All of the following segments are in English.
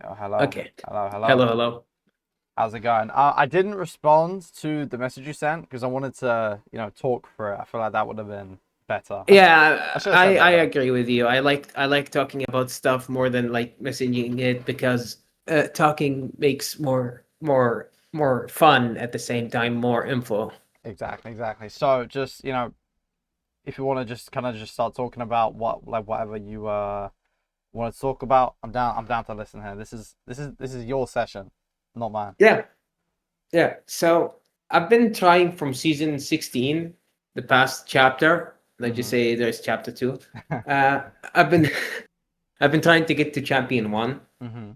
Oh, hello, Okay. hello, hello. Hello, hello. How's it going? I didn't respond to the message you sent because I wanted to, talk for it. I feel like that would have been better. I Yeah, should have said I that though. agree with you. I like talking about stuff more than like messaging it because talking makes more fun at the same time, more info. Exactly, exactly. So just, if you want to just kind of just start talking about whatever you want to talk about, I'm down. I'm down to listen here. This is your session, not mine. Yeah, yeah. So I've been trying from season 16, the past chapter. Let's just Mm-hmm. say there's chapter 2. Uh, I've been I've been trying to get to champion 1. Mm-hmm.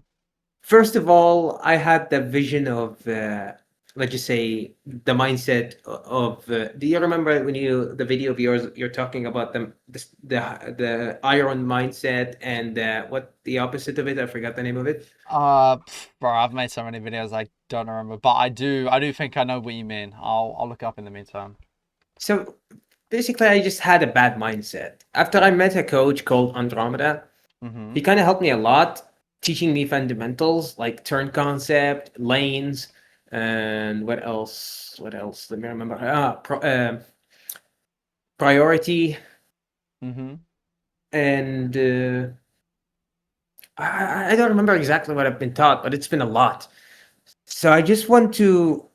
First of all, I had the vision of, let's just say, the mindset of. Do you remember when the video of yours you're talking about the iron mindset and what the opposite of it? I forgot the name of it. Bro, I've made so many videos I don't remember, but I do think I know what you mean. I'll look up in the meantime. So basically, I just had a bad mindset. After I met a coach called Andromeda, Mm-hmm. he kind of helped me a lot, teaching me fundamentals like turn concept, lanes, and what else? What else? Let me remember. Priority, Mm-hmm. and I don't remember exactly what I've been taught, but it's been a lot. So I just want to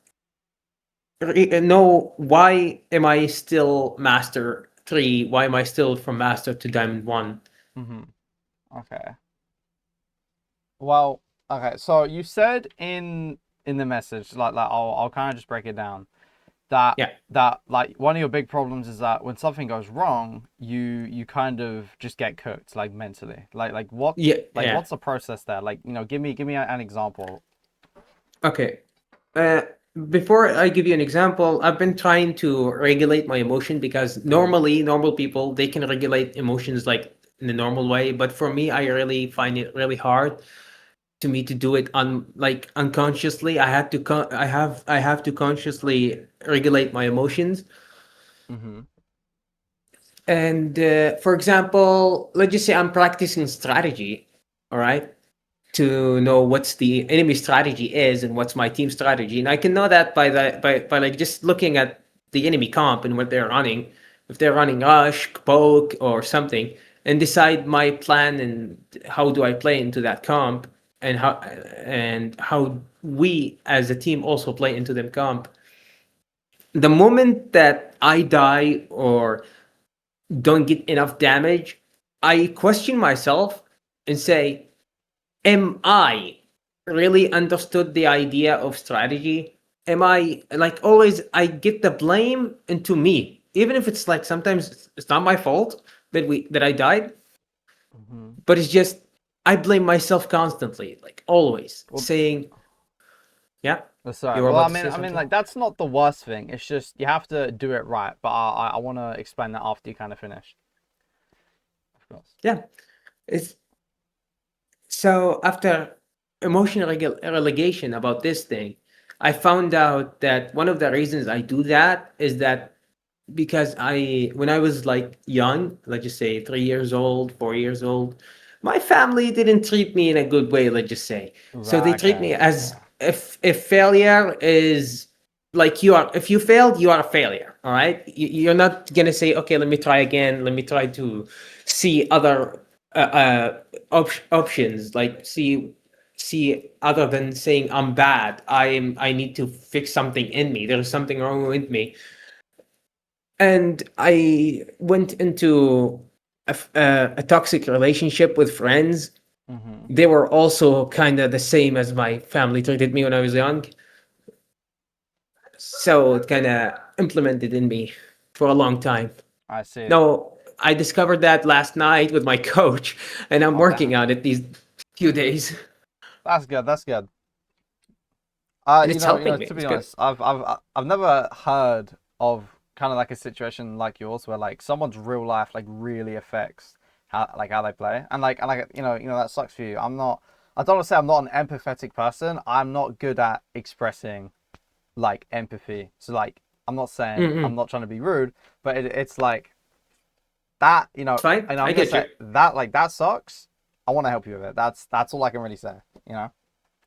know, why am I still Master 3? Why am I still from Master to Diamond 1? Mm-hmm. Okay. Well, okay. So you said in the message, like I'll kind of just break it down. That Yeah. that like one of your big problems is that when something goes wrong, you kind of just get cooked like mentally. Yeah. What's Yeah. the process there? Like, give me an example. Okay. Uh, Before I give you an example, I've been trying to regulate my emotion because Mm-hmm. normally normal people they can regulate emotions like in a normal way, but for me, I really find it really hard to me to do it like unconsciously. I have to consciously regulate my emotions. Mm-hmm. And for example, let's just say I'm practicing strategy, all right, to know what's the enemy strategy is and what's my team strategy, and I can know that by like just looking at the enemy comp and what they're running, if they're running rush, poke, or something, and decide my plan and how do I play into that comp, and how we as a team also play into them comp. The moment that I die or don't get enough damage, I question myself and say, am I really understood the idea of strategy? Am I like always I get the blame into me, even if it's like sometimes it's not my fault that I died, Mm-hmm. but it's just I blame myself constantly, like always Well, saying, yeah, sorry. you were Well, about I to mean, say I mean, something. like that's not the worst thing. It's just you have to do it right. But I want to explain that after you kind of finish. Of course. Yeah, it's so after emotional relegation about this thing, I found out that one of the reasons I do that is that because when I was like young, let's just say 3 years old, 4 years old, my family didn't treat me in a good way, let's just say. So they Right. treat Okay. me as, Yeah. if failure is like, if you failed, you are a failure. All right. You're not gonna say, okay, let me try again. Let me try to see other options, like see other than saying I'm bad. I need to fix something in me. There's something wrong with me, and I went into a toxic relationship with friends. Mm-hmm. They were also kind of the same as my family treated me when I was young. So it kind of implemented in me for a long time. I see. Now, I discovered that last night with my coach, and I'm Oh working damn. on it these few days, That's good. That's good. and it's helping me. To be It's good. honest, I've never heard of kind of like a situation like yours where like someone's real life like really affects how they play, and that sucks for you. I don't want to say I'm not an empathetic person. I'm not good at expressing like empathy. So like I'm not saying I'm Mm-hmm. not trying to be rude, but it's like that. It's fine. And I I'm gonna get you. say that like that sucks. I want to help you with it. That's all I can really say. You know.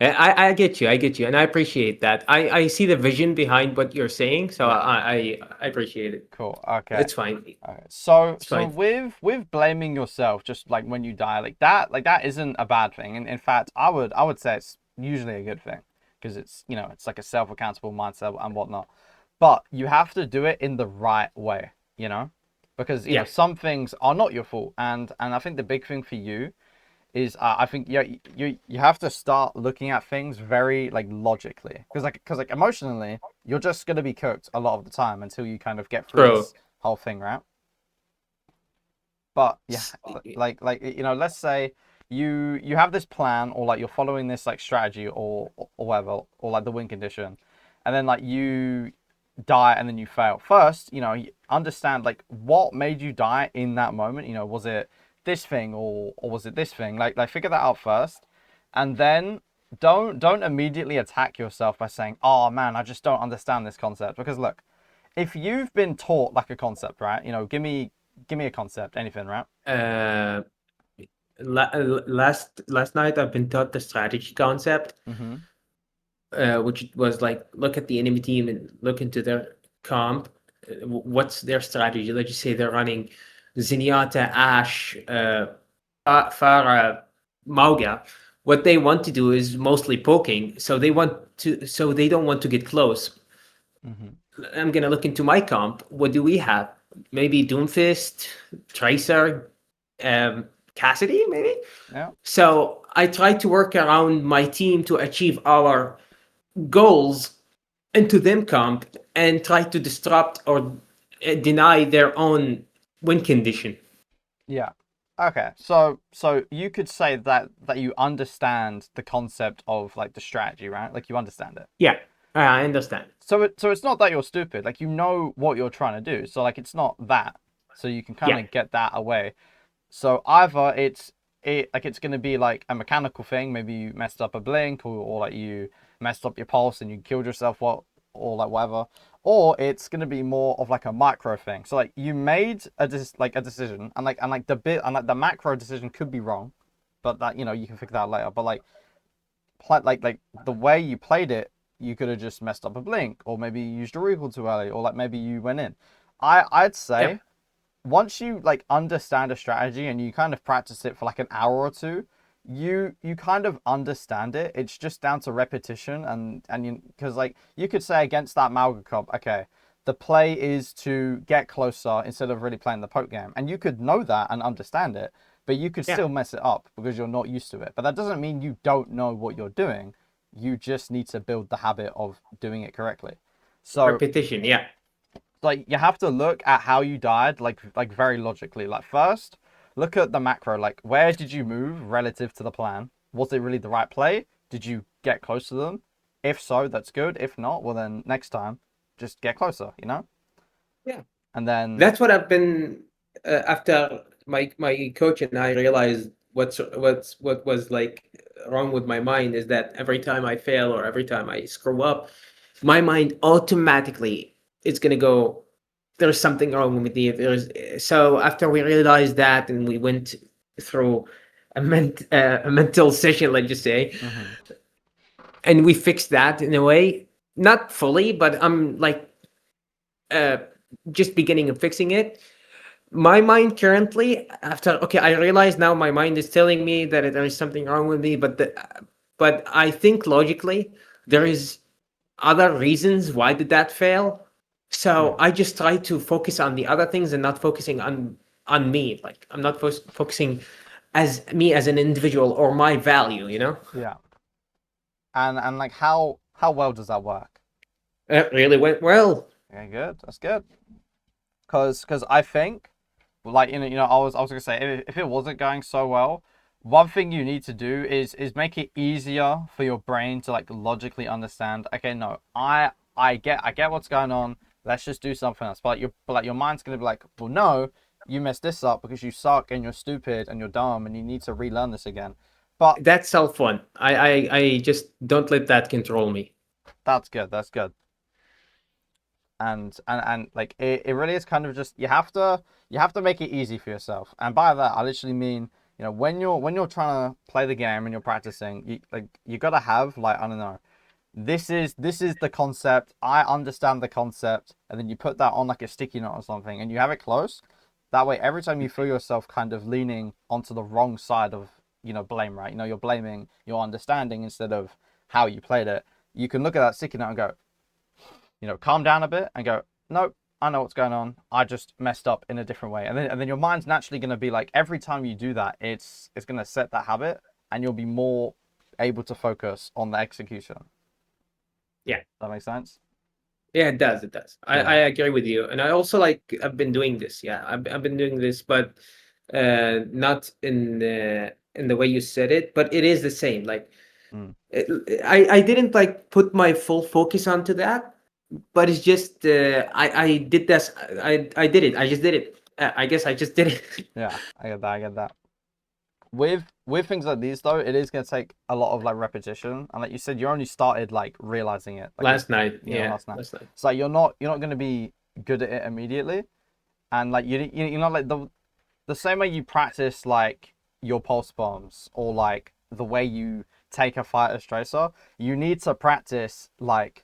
I get you. I get you, and I appreciate that. I see the vision behind what you're saying, so Yeah. I appreciate it. Cool. Okay. It's fine. Okay. So It's so fine. with blaming yourself, just like when you die, like that isn't a bad thing. And in fact, I would say it's usually a good thing because it's it's like a self accountable mindset and whatnot. But you have to do it in the right way. Because Yeah. some things are not your fault, and I think the big thing for you is I think you have to start looking at things very like logically because emotionally you're just gonna be cooked a lot of the time until you kind of get through True. this whole thing, right? But yeah, S- like let's say you have this plan or like you're following this like strategy or whatever or like the win condition, and then like you die and then you fail. First, you understand like what made you die in that moment. Was it this thing or was it this thing? Like figure that out first, and then don't immediately attack yourself by saying, "Oh man, I just don't understand this concept." Because look, if you've been taught like a concept, right? Give me a concept, anything, right? Uh, last night I've been taught the strategy concept, Mm-hmm. which was like look at the enemy team and look into their comp. What's their strategy? Let's just say they're running Zenyatta, Ash, Farah, Mauga. What they want to do is mostly poking, so they don't want to get close. Mm-hmm. I'm gonna look into my comp. What do we have? Maybe Doomfist, Tracer, Cassidy, maybe. Yeah. So I try to work around my team to achieve our goals into them comp and try to disrupt or deny their own win condition. Yeah. Okay. So you could say that you understand the concept of like the strategy, right? Like you understand it. Yeah, I understand. So it's not that you're stupid. Like you know what you're trying to do. So like it's not that. So you can kind Yeah, of get that away. So either it's gonna be like a mechanical thing. Maybe you messed up a blink, or like you messed up your pulse and you killed yourself. What or like whatever. Or it's gonna be more of like a micro thing. So like you made a decision, and like the bit and like the macro decision could be wrong, but that you can figure that out later. But like the way you played it, you could have just messed up a blink, or maybe you used a recall too early, or like maybe you went in. I'd yeah, say once you like understand a strategy and you kind of practice it for like an hour or two, you kind of understand it. It's just down to repetition and you because like you could say against that Malga comp, okay, the play is to get closer instead of really playing the poke game, and you could know that and understand it, but you could yeah. still mess it up because you're not used to it. But that doesn't mean you don't know what you're doing. You just need to build the habit of doing it correctly. So Repetition. Yeah, like you have to look at how you died like very logically. Like first look at the macro, like where did you move relative to the plan? Was it really the right play? Did you get close to them? If so, that's good. If not, well then next time just get closer. yeah. And then That's what I've been after my coach and I realized what was like wrong with my mind is that every time I fail or every time I screw up, my mind automatically is gonna go. There's something wrong with me. There's so after we realized that and we went through a mental session, let's just say, mhm, and we fixed that in a way, not fully, but I'm like uh, just beginning of fixing it. My mind currently, after okay, I realize now my mind is telling me that there is something wrong with me, but I think logically there is other reasons why did that fail. So yeah, I just try to focus on the other things and not focusing on me. Like I'm not focusing as me as an individual or my value. yeah. And like how well does that work? It really went well. Yeah, good. That's good. Cause I think like I was gonna say if it wasn't going so well, one thing you need to do is make it easier for your brain to like logically understand. Okay, no, I get what's going on. Let's just do something else. But your mind's gonna be like, well, no, you messed this up because you suck and you're stupid and you're dumb and you need to relearn this again. But That's self fun. I just don't let that control me. that's good. That's good. And like it really is kind of just you have to make it easy for yourself, and by that I literally mean when you're trying to play the game and you're practicing, you gotta have like, I don't know, this is the concept. I understand the concept, and then you put that on like a sticky note or something, and you have it close. That way, every time you feel yourself kind of leaning onto the wrong side of blame, right? You're blaming your understanding instead of how you played it. You can look at that sticky note and go, calm down a bit and go, nope, I know what's going on. I just messed up in a different way. And then your mind's naturally going to be like, every time you do that, it's going to set that habit, and you'll be more able to focus on the execution. Yeah. Does that make sense? Yeah, it does. It does. I agree with you. And I also I've been doing this. Yeah, I've been doing this, but not in the way you said it, but it is the same. Like I didn't like put my full focus onto that, but it's just I did this. I did it. I just did it. I guess I just did it. Yeah, I get that. With things like these though, it is going to take a lot of like repetition, and like you said, you only started like realizing it like, last night. last night. Last night. So like, you're not going to be good at it immediately, and like you know like the same way you practice like your pulse bombs, or like the way you take a fighter's tracer, you need to practice like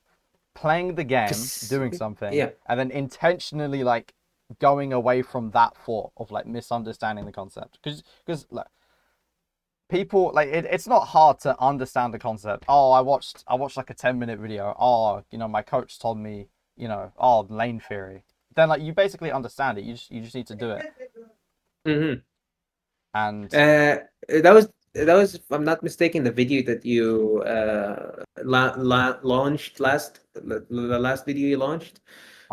playing the game, doing something, and then intentionally like going away from that thought of like misunderstanding the concept, because like people like it's not hard to understand the concept. Oh, I watched like a 10-minute video. Oh, my coach told me, lane theory. Then like you basically understand it. You just need to do it. Mm-hmm. And that was, if I'm not mistaken, the video that you launched the last video you launched.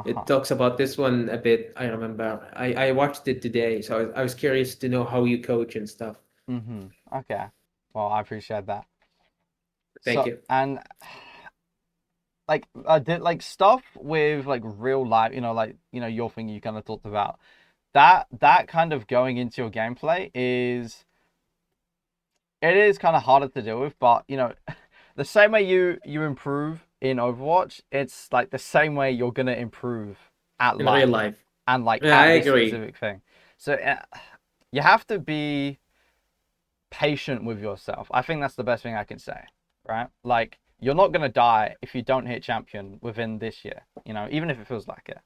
It talks about this one a bit. I remember. I watched it today, so I was curious to know how you coach and stuff. Okay. Well, I appreciate that. Thank you. And like I did like stuff with like real life, your thing you kind of talked about. That kind of going into your gameplay is kind of harder to deal with, but the same way you improve in Overwatch, it's like the same way you're gonna improve in real life, and like yeah, at I this agree. specific thing. So you have to be patient with yourself. I think that's the best thing I can say, right? Like, you're not gonna die if you don't hit champion within this year, even if it feels like it.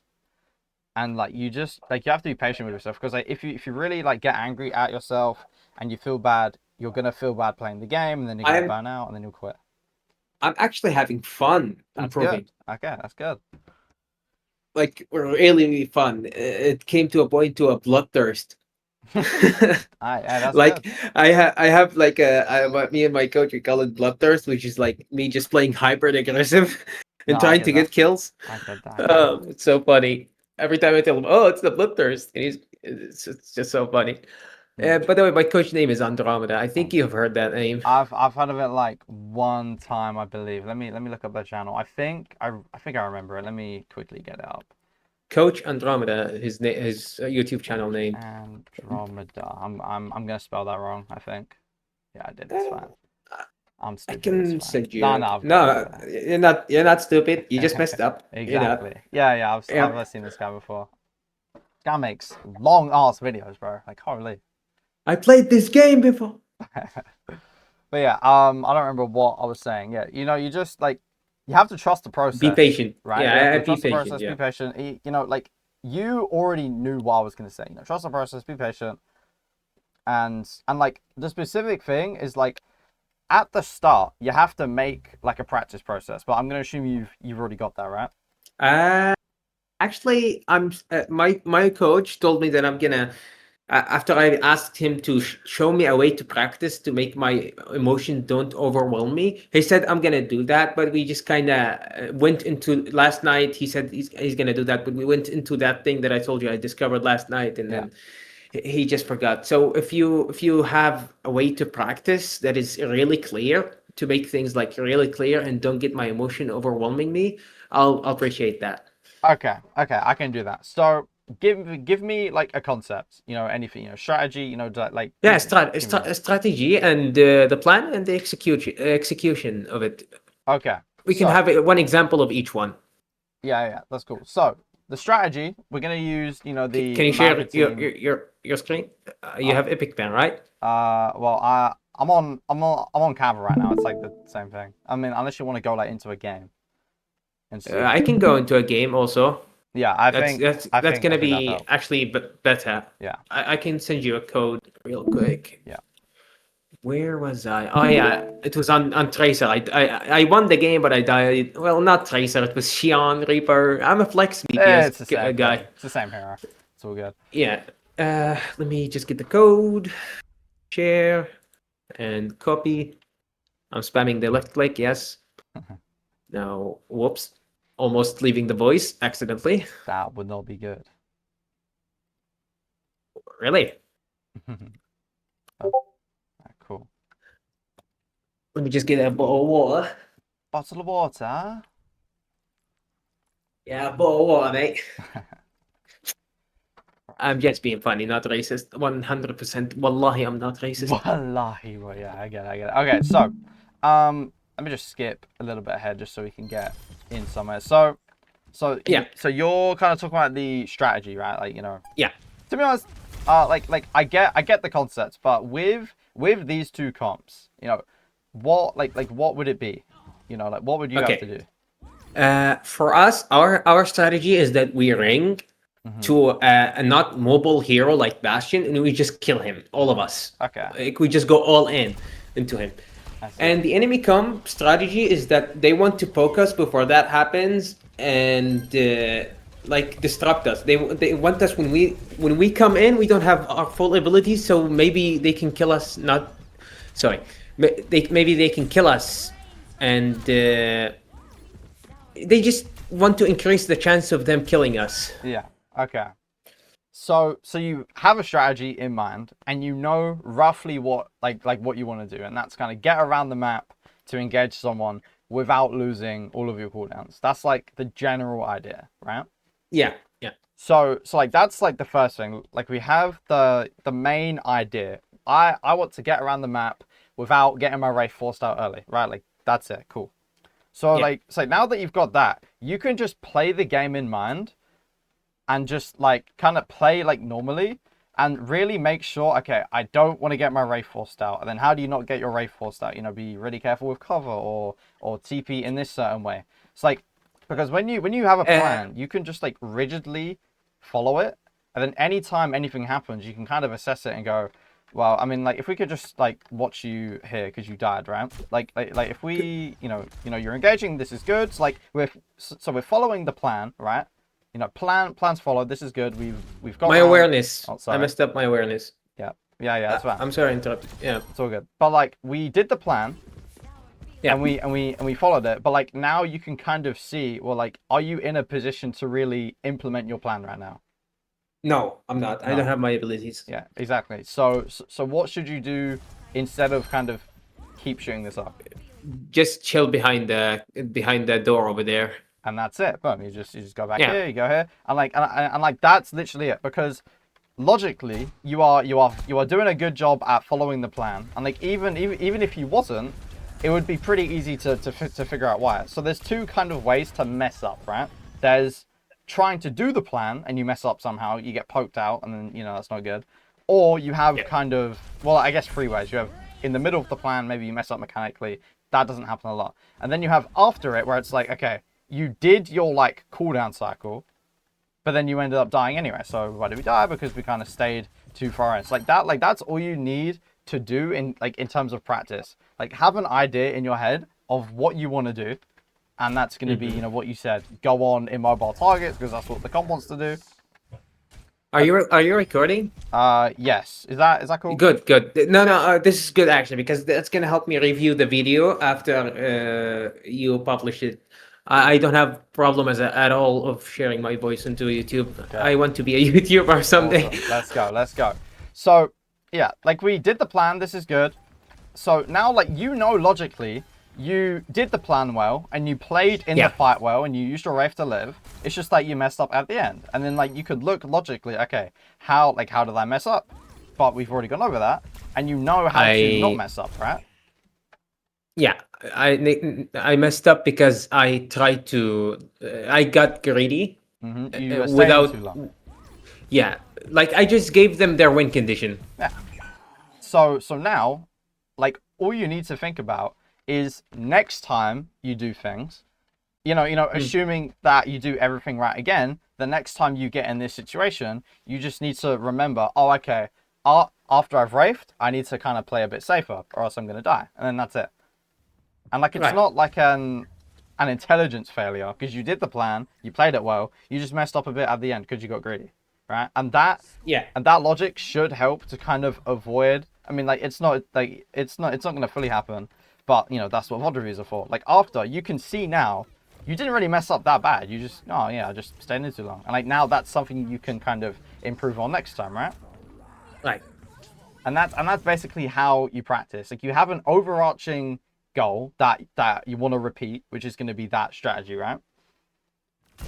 And like you just like you have to be patient with yourself, because like if you really like get angry at yourself and you feel bad, you're gonna feel bad playing the game, and then you're gonna burn out, and then you'll quit. I'm actually having fun improving. Okay, that's good. Like, really fun. It came to a point to a bloodthirst. That's like good. I have like me and my coach, we call it bloodthirst, which is like me just playing hyper aggressive and trying to get kills. I get that. It's so funny. Every time I tell him, "Oh, it's the bloodthirst," and it's just so funny. By the way, my coach name is Andromeda. I think you've heard that name. I've heard of it like one time, I believe. Let me look up the channel. I think I remember it. Let me quickly get it up. Coach Andromeda, his YouTube channel name. Andromeda. I'm gonna spell that wrong, I think. Yeah, I did. It's fine. I'm stupid. I can send you. No, you're not stupid. You just messed up. Exactly. Yeah. I've seen this guy before. This guy makes long ass videos, bro. Like, holy. I played this game before. But yeah, I don't remember what I was saying. Yeah, you just like you have to trust the process. Be patient, right? Yeah, be patient. Process, yeah. Be patient. Like you already knew what I was gonna say. Trust the process. Be patient. And like the specific thing is like at the start you have to make like a practice process. But I'm gonna assume you've already got that, right? Actually, I'm my coach told me that I'm gonna. After I asked him to show me a way to practice to make my emotion don't overwhelm me, he said I'm gonna do that. But we just kind of went into last night. He said he's gonna do that, but we went into that thing that I told you I discovered last night, and then he just forgot. So if you have a way to practice that is really clear, to make things like really clear and don't get my emotion overwhelming me, I'll appreciate that. Okay, I can do that. So give me like a concept, anything, strategy, like strategy and the plan and the execution of it. Okay, we can have one example of each one. Yeah, that's cool. So the strategy, we're gonna use, you know, the Can you share Maverick your team. your screen? You have Epic Pen, right? Well, I'm on camera right now. It's like the same thing. I mean, unless you want to go like into a game and see. I can go into a game also. Yeah, I That's think that's I that's think gonna I think that be helps. actually better. Yeah, I can send you a code real quick. yeah. Where was I? Oh yeah, it was on Tracer. I won the game, but I died. Well, not Tracer. It was Xion Reaper. I'm a Flex DPS It's the same guy. thing. It's the same hero. It's all good. Yeah. Let me just get the code. Share and copy. I'm spamming the left click. Yes. Now, whoops. Almost leaving the voice accidentally. That would not be good. Really? Cool. Let me just get a bottle of water. Bottle of water. Yeah, a bottle of water, mate. I'm just being funny, not racist. 100%. Wallahi, I'm not racist. Wallahi, well, yeah, I get it. Okay, so, let me just skip a little bit ahead just so we can get in somewhere. So Yeah. So you're kind of talking about the strategy, right? Like, you know. Yeah. To be honest, like I get the concepts, but with these two comps, you know, what what would it be? You know, like what would you have to do? For us, our strategy is that we ring to a not mobile hero like Bastion, and we just kill him, all of us. Okay. Like, we just go all in into him. And the enemy comp strategy is that they want to poke us before that happens and like disrupt us. They want us when we come in, we don't have our full abilities, so maybe they can kill us. Not sorry, maybe they can kill us, and they just want to increase the chance of them killing us. Yeah. Okay. So you have a strategy in mind, and you know roughly what like what you want to do, and that's kind of get around the map to engage someone without losing all of your cooldowns. That's like the general idea, right? Yeah, yeah. So like that's like the first thing. Like we have the main idea. I want to get around the map without getting my Wraith forced out early, right? Like that's it. Cool. So so now that you've got that, you can just play the game in mind and just like kind of play like normally and really make sure, okay, I don't want to get my Wraith forced out. And then how do you not get your Wraith forced out? You know, be really careful with cover or TP in this certain way. It's like, because when you have a plan, you can just like rigidly follow it. And then anytime anything happens, you can kind of assess it and go, well, I mean, like if we could just like watch you here because you died, right? Like if we, you know, you're engaging, this is good. So like we're following the plan, right? You know, plans followed. This is good. We've got my awareness. Oh, sorry. I messed up my awareness. Yeah, that's fine. I'm sorry I interrupted. Yeah, it's all good. But like we did the plan. Yeah. And we followed it. But like now you can kind of see, well, like, are you in a position to really implement your plan right now? No, I'm not. I don't have my abilities. Yeah, exactly. So what should you do instead of kind of keep shooting this up? Just chill behind the door over there. And that's it. Boom. You just go back here. You go here, and like that's literally it. Because logically, you are doing a good job at following the plan. And like even if you wasn't, it would be pretty easy to figure out why. So there's two kind of ways to mess up, right? There's trying to do the plan and you mess up somehow. You get poked out, and then that's not good. Or you have kind of, well, I guess 3 ways. You have in the middle of the plan, maybe you mess up mechanically. That doesn't happen a lot. And then you have after it, where it's like, okay, you did your like cooldown cycle, but then you ended up dying anyway. So why did we die? Because we kind of stayed too far in. It's like that. Like that's all you need to do in terms of practice. Like have an idea in your head of what you want to do, and that's going to be what you said. Go on immobile targets because that's what the comp wants to do. Are you recording? Yes. Is that cool? Good. No. This is good actually because that's gonna help me review the video after you publish it. I don't have problem at all of sharing my voice into YouTube. Okay. I want to be a YouTuber someday. Awesome. Let's go. So yeah, like we did the plan. This is good. So now, like logically, you did the plan well, and you played in the fight well, and you used your Wraith to live. It's just that you messed up at the end, and then like you could look logically, okay, how did I mess up? But we've already gone over that, and you know how to not mess up, right? Yeah, I messed up because I tried to. I got greedy You were staying without. too long. Yeah, like I just gave them their win condition. Yeah. So now, like all you need to think about is next time you do things, assuming that you do everything right again, the next time you get in this situation, you just need to remember, oh, okay, after I've Wraithed, I need to kind of play a bit safer or else I'm going to die. And then that's it. And like, it's Right. not like an intelligence failure because you did the plan, you played it well, you just messed up a bit at the end because you got greedy, right? And that logic should help to kind of avoid. I mean, like it's not going to fully happen, but that's what VOD reviews are for. Like after you can see now, you didn't really mess up that bad. You just I just stayed in too long, and like now that's something you can kind of improve on next time, right? Right. And that's basically how you practice. Like you have an overarching goal that you want to repeat, which is going to be that strategy, right?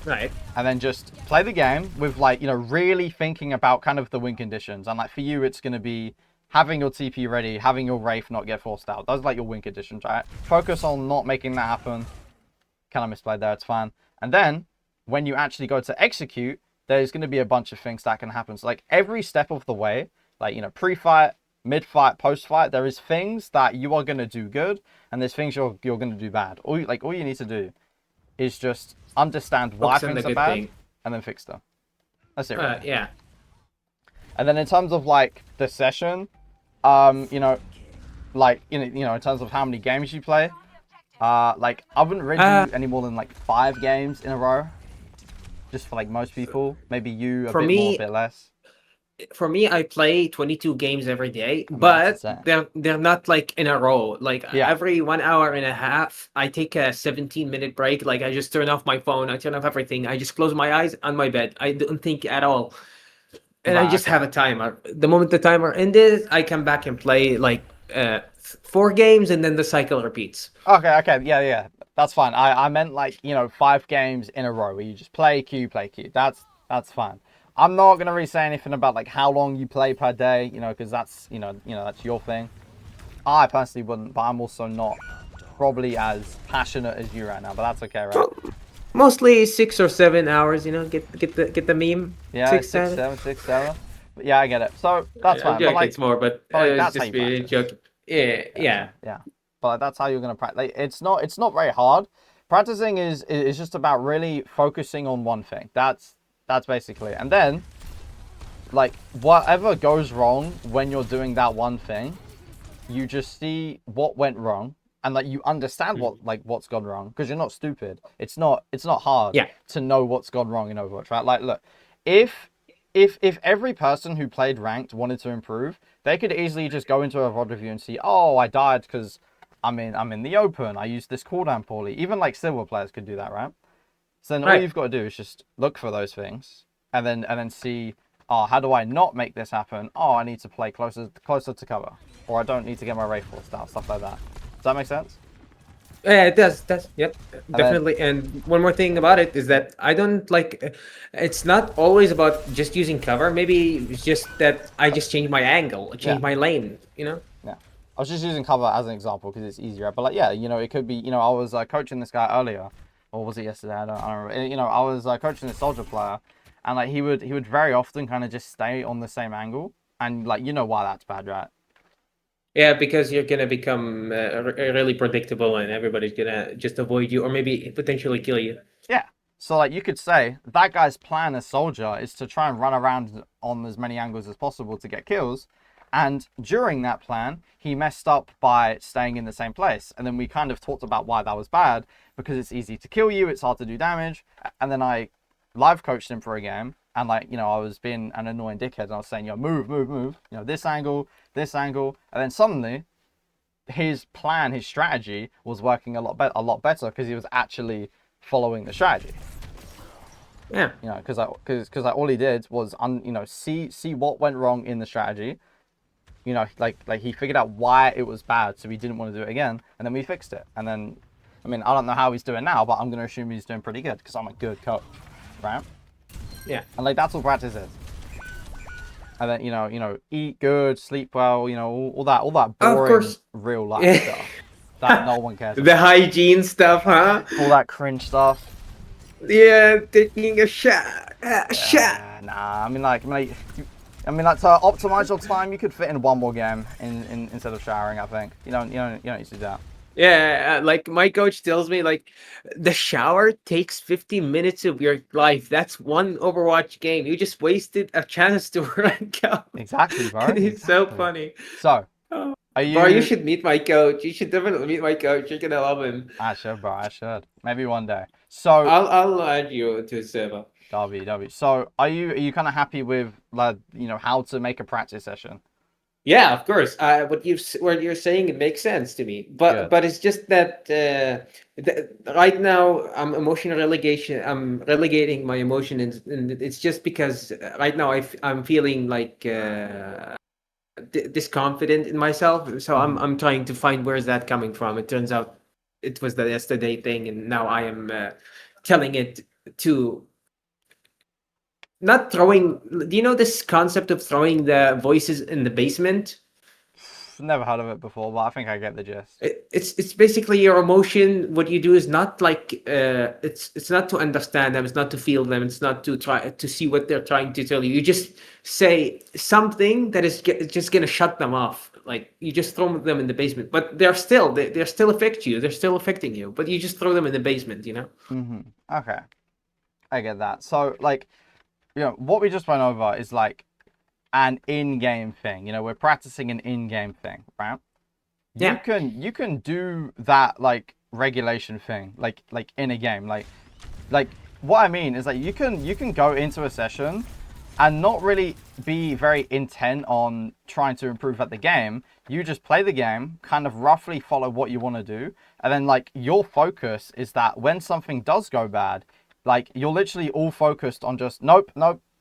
Right. And then just play the game with like, really thinking about kind of the win conditions. And like for you, it's going to be having your TP ready, having your Wraith not get forced out. Those are like your win conditions, right? Focus on not making that happen. Kind of misplayed there, it's fine. And then when you actually go to execute, there's going to be a bunch of things that can happen. So like every step of the way, like, pre-fight, mid-fight, post-fight, there is things that you are going to do good, and there's things you're going to do bad. All you need to do is just understand why things are bad, and then fix them. That's it, right? Yeah. And then in terms of like the session, in terms of how many games you play, like I wouldn't really do any more than like 5 games in a row, just for like most people. Maybe you a bit more, a bit less. For me, I play 22 games every day, but they're not like in a row. Like every 1 hour and a half, I take a 17-minute break. Like I just turn off my phone, I turn off everything, I just close my eyes on my bed. I don't think at all, and I just have a timer. The moment the timer ended, I come back and play like 4 games, and then the cycle repeats. Okay, yeah, that's fine. I meant like 5 games in a row where you just play queue. That's fine. I'm not gonna really say anything about like how long you play per day, because that's that's your thing. I personally wouldn't, but I'm also not probably as passionate as you right now. But that's okay, right? Mostly 6 or 7 hours. Get the meme. Yeah, 6, 7. But yeah, I get it. So that's fine. But like, it's more, but that's just be joking. Yeah. But that's how you're gonna practice. Like, it's not very hard. Practicing is just about really focusing on one thing. That's basically it. And then, like, whatever goes wrong when you're doing that one thing, you just see what went wrong, and like you understand what's gone wrong, because you're not stupid. It's not hard to know what's gone wrong in Overwatch, right? Like, look, if every person who played ranked wanted to improve, they could easily just go into a VOD review and see, oh, I died because I'm in the open. I used this cooldown poorly. Even like silver players could do that, right? So then all you've got to do is just look for those things, and then see, oh, how do I not make this happen? Oh, I need to play closer to cover, or I don't need to get my Wraith forced out, stuff like that. Does that make sense? Yeah, it does. Yep, definitely. And one more thing about it is that I don't like. It's not always about just using cover. Maybe it's just that I just change my angle, change my lane. Yeah. I was just using cover as an example because it's easier. But like, yeah, it could be. I was coaching this guy earlier. Or was it yesterday? I don't remember. I was coaching a soldier player, and like he would very often kind of just stay on the same angle, and like why that's bad, right? Yeah, because you're gonna become really predictable, and everybody's gonna just avoid you, or maybe potentially kill you. Yeah. So like you could say that guy's plan as soldier is to try and run around on as many angles as possible to get kills. And during that plan, he messed up by staying in the same place. And then we kind of talked about why that was bad, because it's easy to kill you, it's hard to do damage. And then I live coached him for a game, and like, I was being an annoying dickhead, and I was saying, move, this angle, and then suddenly his plan, his strategy was working a lot better because he was actually following the strategy. Yeah. Because all he did was see what went wrong in the strategy. Like he figured out why it was bad, so he didn't want to do it again, and then we fixed it. And then, I mean, I don't know how he's doing now, but I'm going to assume he's doing pretty good because I'm a good coach, right? Yeah. And like that's what practice is. And then eat good, sleep well, all that boring real life stuff that no one cares about. The hygiene stuff, huh? All that cringe stuff. Yeah, taking a shot. Shot. Nah, I mean, like to optimize your time, you could fit in one more game instead of showering. I think you don't need to do that. Yeah, like my coach tells me, like the shower takes 15 minutes of your life. That's one Overwatch game. You just wasted a chance to rank up. Exactly, bro. And it's so Exactly. funny. So, Oh, are bro, you you? should meet my coach. You should definitely meet my coach. You're gonna love him. I should, bro. I should. Maybe one day. So, I'll add you to server. W. So, are you kind of happy with like how to make a practice session? Yeah, of course. What you're saying, it makes sense to me. Good. But it's just that right now I'm relegating my emotion, and it's just because right now I'm feeling like disconfident in myself. So Mhm. I'm trying to find where's that coming from. It turns out it was the yesterday thing, and now I am telling it to not throwing. Do you know this concept of throwing the voices in the basement? Never heard of it before, but I think I get the gist. It's basically your emotion. What you do is not like it's not to understand them, it's not to feel them, it's not to try to see what they're trying to tell you. You just say something that is just gonna shut them off. Like you just throw them in the basement, but they're still affect you, they're still affecting you, but you just throw them in the basement, you know. Okay, I get that. So, like, what we just went over is like an in-game thing. We're practicing an in-game thing, right? Yeah. You can do that like regulation thing, like in a game, like what I mean is like you can go into a session and not really be very intent on trying to improve at the game. You just play the game, kind of roughly follow what you want to do, and then like your focus is that when something does go bad, like you're literally all focused on just nope.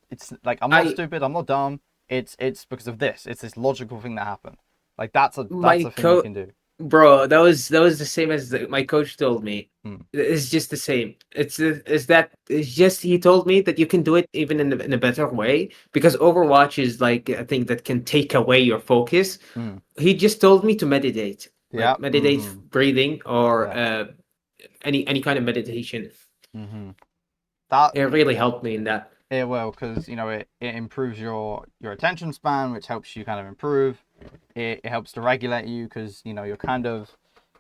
It's like I'm not I stupid, I'm not dumb. It's because of this. It's this logical thing that happened. Like that's my a thing you coach, can do. bro, that was the same as my coach told me. Hmm. It's just the same. It's just he told me that you can do it even in a better way, because Overwatch is like a thing that can take away your focus. Hmm. He just told me to meditate, Yeah. like meditate breathing or Yeah. any kind of meditation. hmm That It really helped me in that. it will, because it improves your attention span, which helps you kind of improve. It helps to regulate you because you're kind of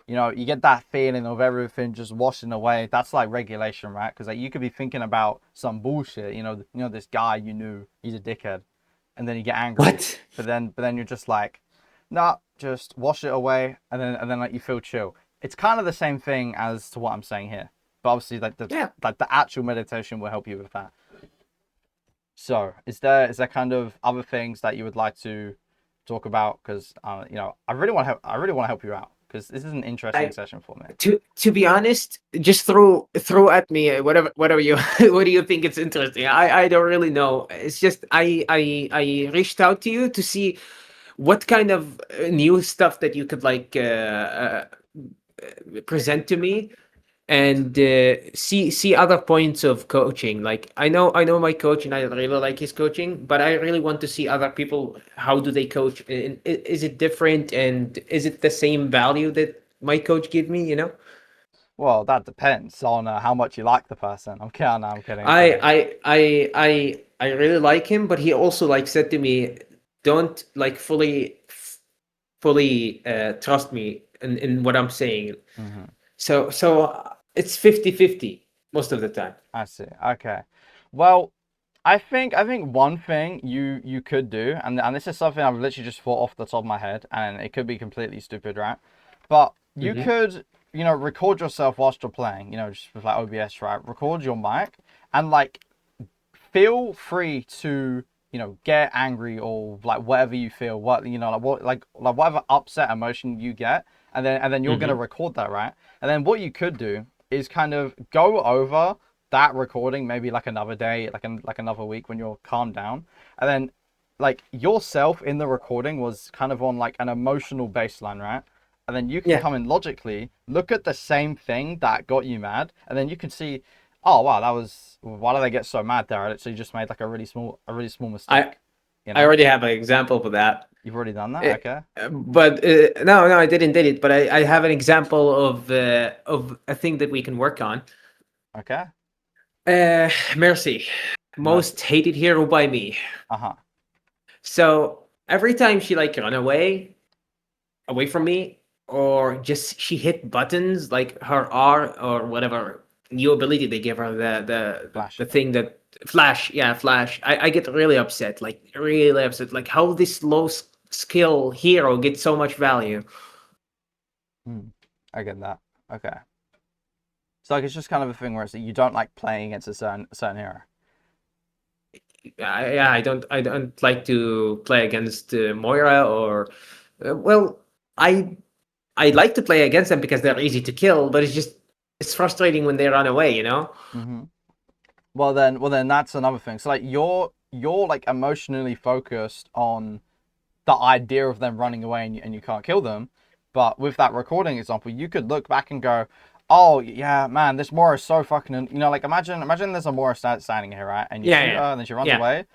you get that feeling of everything just washing away. That's like regulation, right? Because like you could be thinking about some bullshit. This guy you knew, he's a dickhead, and then you get angry, What? but then you're just like, nah, just wash it away, and then like you feel chill. It's kind of the same thing as to what I'm saying here, but obviously Yeah. like the actual meditation will help you with that. So, is there kind of other things that you would like to talk about? Because I really want to help. I really want to help you out because this is an interesting I session for me. to be honest, just throw at me whatever you what do you think it's interesting. I don't really know. It's just I reached out to you to see what kind of new stuff that you could like present to me, and see other points of coaching. Like I know my coach, and I really like his coaching, but I really want to see other people. How do they coach? Is it different, and is it the same value that my coach give me, you know? Well, that depends on how much you like the person. I'm kidding. No, I'm kidding. I'm I kidding. I I I really like him, but he also like said to me, don't like fully trust me in what I'm saying. hmm So it's 50-50 most of the time. I see. Okay. Well, I think one thing you could do, and this is something I've literally just thought off the top of my head, and it could be completely stupid, right? But you Hmm. could, record yourself whilst you're playing, just with like OBS, right? Record your mic and like feel free to, get angry or like whatever you feel, what like what like whatever upset emotion you get, and then you're gonna Hmm. record that, right? And then what you could do is kind of go over that recording maybe like another day, like another week when you're calmed down, and then like yourself in the recording was kind of on like an emotional baseline, right? And then you can Yeah. come in logically, look at the same thing that got you mad, and then you can see, oh wow, that was why did I get so mad there? I literally just made like a really small I mistake. You I know, already have an example for that. you've already done that. Eh, Okay, but no, I didn't did it. But I have an example of a thing that we can work on. okay. Mercy, most hated hero by me. Uh-huh. So every time she like run away from me, or just she hit buttons like her R or whatever new ability they give her, Flash. the thing that flash, yeah, flash. I get really upset, like really upset, like how this low skill hero gets so much value. I get that. Okay. So like it's just kind of a thing where it's that you don't like playing against a certain hero. I don't like to play against Moira or well, I like to play against them because they're easy to kill, but it's frustrating when they run away, you know? Mm-hmm. Well then that's another thing. So like you're like emotionally focused on the idea of them running away and you can't kill them. But with that recording example, you could look back and go, oh yeah, man, this Moira is so fucking, like imagine there's a Moira standing here, right? And you shoot her and then she runs away.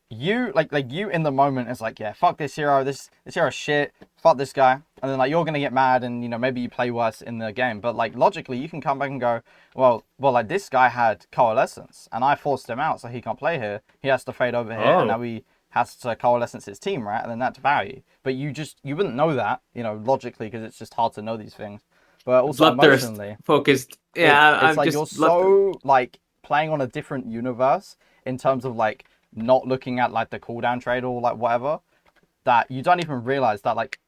You like you in the moment is like, yeah, fuck this hero, this hero's shit, fuck this guy, and then like you're gonna get mad and maybe you play worse in the game, but like logically you can come back and go, well like this guy had coalescence and I forced him out so he can't play here, he has to fade over here, and now he has to coalescence his team, right? And then that's value, but you wouldn't know that logically because it's just hard to know these things, but also emotionally focused. Yeah, it's like you're so like playing on a different universe in terms of like not looking at like the cooldown trade or like whatever, that you don't even realize that like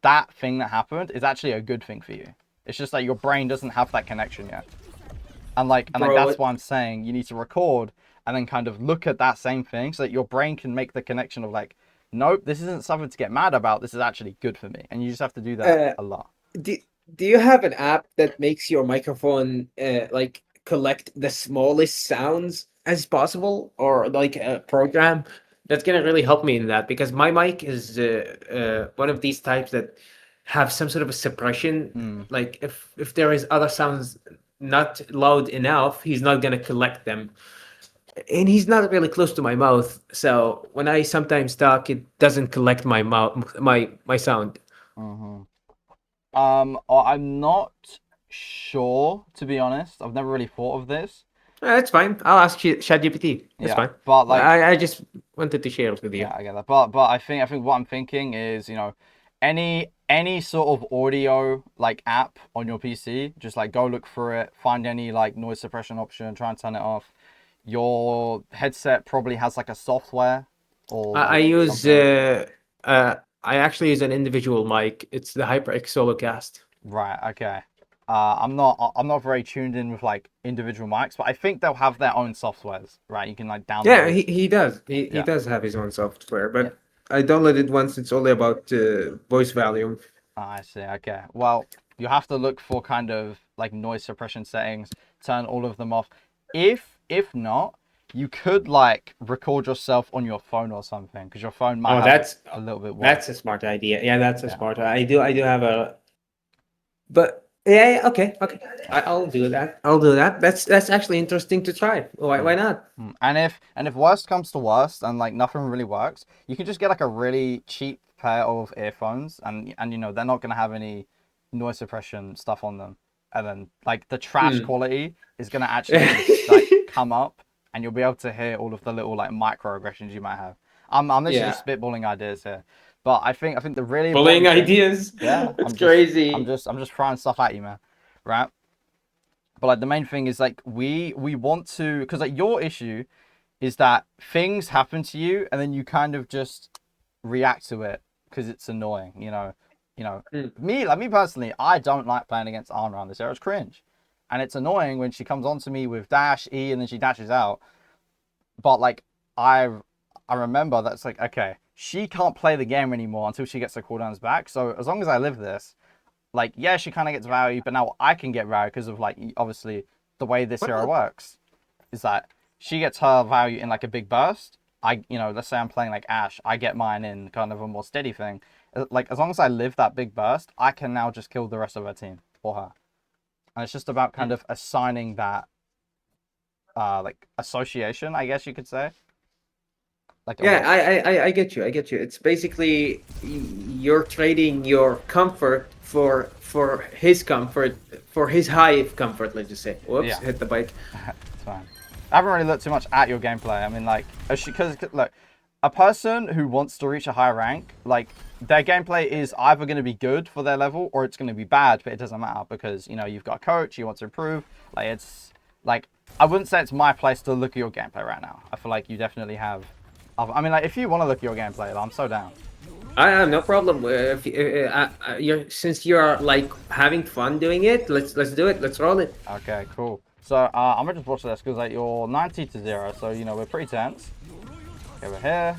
that thing that happened is actually a good thing for you. It's just that your brain doesn't have that connection yet. And like that's why I'm saying you need to record and then kind of look at that same thing so that your brain can make the connection of like, nope, this isn't something to get mad about. This is actually good for me. And you just have to do that a lot. Do you have an app that makes your microphone like collect the smallest sounds as possible, or like a program that's gonna really help me in that? Because my mic is one of these types that have some sort of a suppression. Like if there is other sounds not loud enough, he's not gonna collect them. And he's not really close to my mouth, so when I sometimes talk, it doesn't collect my mouth, my sound. I'm not sure, to be honest. I've never really thought of this. That's fine. I'll ask ChatGPT. That's fine. But like, I just wanted to share it with you. Yeah, I get that. But I think what I'm thinking is, any sort of audio like app on your PC, just like go look for it, find any like noise suppression option, try and turn it off. Your headset probably has like a software or I use I actually use an individual mic. It's the HyperX Solocast. Right, okay. I'm not very tuned in with like individual mics, but I think they'll have their own softwares, right? You can like download. Yeah, he does. He does have his own software, but I downloaded it once. It's only about voice volume. I see. Okay. Well, you have to look for kind of like noise suppression settings, turn all of them off. If not, you could like record yourself on your phone or something, because your phone might have a little bit worse. That's a smart idea. Yeah, that's a smart. I do have a, but yeah, okay. I'll do that. That's actually interesting to try. Why not? And if worst comes to worst and like nothing really works, you can just get like a really cheap pair of earphones, and they're not gonna have any noise suppression stuff on them, and then like the trash quality is gonna actually like come up, and you'll be able to hear all of the little like microaggressions you might have. I'm literally spitballing ideas here, but I think the really bullying ideas. Yeah, it's crazy. I'm just throwing stuff at you, man. Right? But like the main thing is like we want to, because like your issue is that things happen to you and then you kind of just react to it because it's annoying. Me personally, I don't like playing against Ana on this era. It's cringe. And it's annoying when she comes onto me with dash E and then she dashes out. But like I remember that's like, okay, she can't play the game anymore until she gets her cooldowns back. So as long as I live this, like, yeah, she kind of gets value, but now I can get value because of like obviously the way this hero works is that she gets her value in like a big burst. Let's say I'm playing like Ashe, I get mine in kind of a more steady thing. Like as long as I live that big burst, I can now just kill the rest of her team for her. And it's just about kind of assigning that, like association, I guess you could say. Like I get you. It's basically you're trading your comfort for his comfort, for his high comfort. Let's just say. Whoops, hit the bike. It's fine. I haven't really looked too much at your gameplay. I mean, like, because look, a person who wants to reach a high rank, like, their gameplay is either going to be good for their level or it's going to be bad, but it doesn't matter because, you know, you've got a coach, you want to improve. Like, it's, like, I wouldn't say it's my place to look at your gameplay right now. I feel like you definitely have, I mean, like, if you want to look at your gameplay, I'm so down. I have no problem. Since you're like having fun doing it, let's do it. Let's roll it. Okay, cool. So I'm gonna just watch this because like you're 90-0, so you know we're pretty tense. Over here,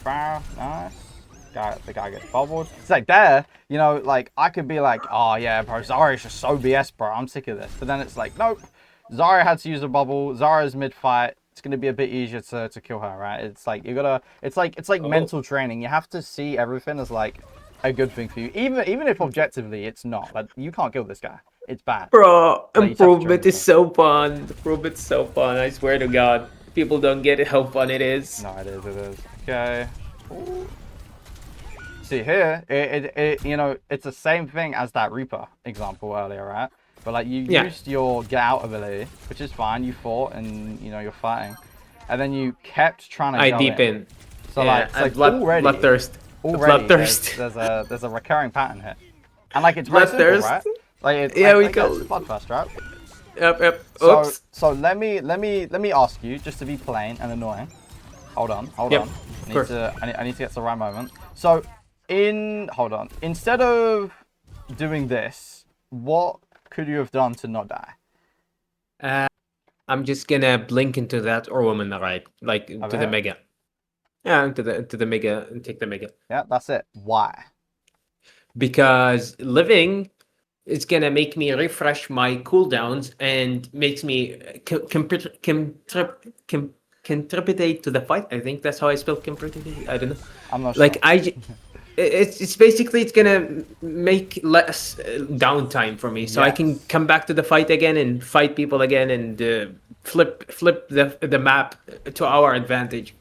Farah, nice. The guy gets bubbled. It's like there, you know, like I could be like, oh yeah, bro, Zarya's just so BS, bro. I'm sick of this. But then it's like, nope. Zarya had to use a bubble. Zarya's mid fight. It's gonna be a bit easier to kill her, right? It's like you gotta. It's like mental training. You have to see everything as like a good thing for you, even if objectively it's not. Like you can't kill this guy. It's bad. Bro, Like, improvement is so fun. Improvement's so fun. I swear to God, people don't get it how fun it is. No, it is. It is. Okay. Ooh. See here, it you know, it's the same thing as that Reaper example earlier, right? But like you used your get out ability, which is fine. You fought and you know you're fighting, and then you kept trying to. I deepen. So yeah, like, it's like bloodthirst. Already, Bloodthirst. There's a recurring pattern here, and like it's very simple, right? Like it's we go. It's bloodthirst, right? Yep. Oops. So let me ask you, just to be plain and annoying. Hold on. I need to get to the right moment. So hold on. Instead of doing this, what could you have done to not die? I'm just gonna blink into that or woman right, like to the mega. Yeah, into the mega and take the mega. Yeah, that's it. Why? Because living is gonna make me refresh my cooldowns and makes me contribute to the fight. I think that's how I spell contribute. I don't know. I'm not sure. Like it's basically it's gonna make less downtime for me, so I can come back to the fight again and fight people again and flip the map to our advantage.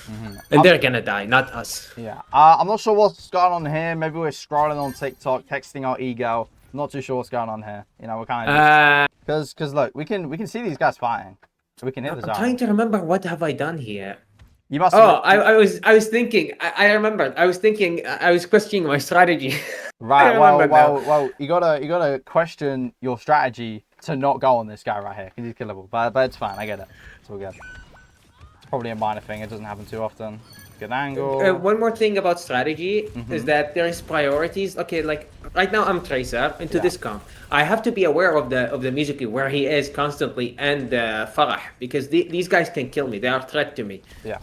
Mm-hmm. And they're gonna die, not us. Yeah, I'm not sure what's going on here. Maybe we're scrolling on TikTok, texting our ego. Not too sure what's going on here. You know, we're kind of because look, we can see these guys fighting, so we can hit the zone. I'm trying to remember what have I done here. You must. Oh, I was thinking. I remembered. I was thinking. I was questioning my strategy. Right. Well. You gotta question your strategy to not go on this guy right here because he's killable. But it's fine. I get it. It's all good. It's probably a minor thing. It doesn't happen too often. Good angle. One more thing about strategy is that there is priorities. Okay, like right now I'm Tracer into this comp. I have to be aware of the music where he is constantly and Farah because these guys can kill me. They are a threat to me. Yeah.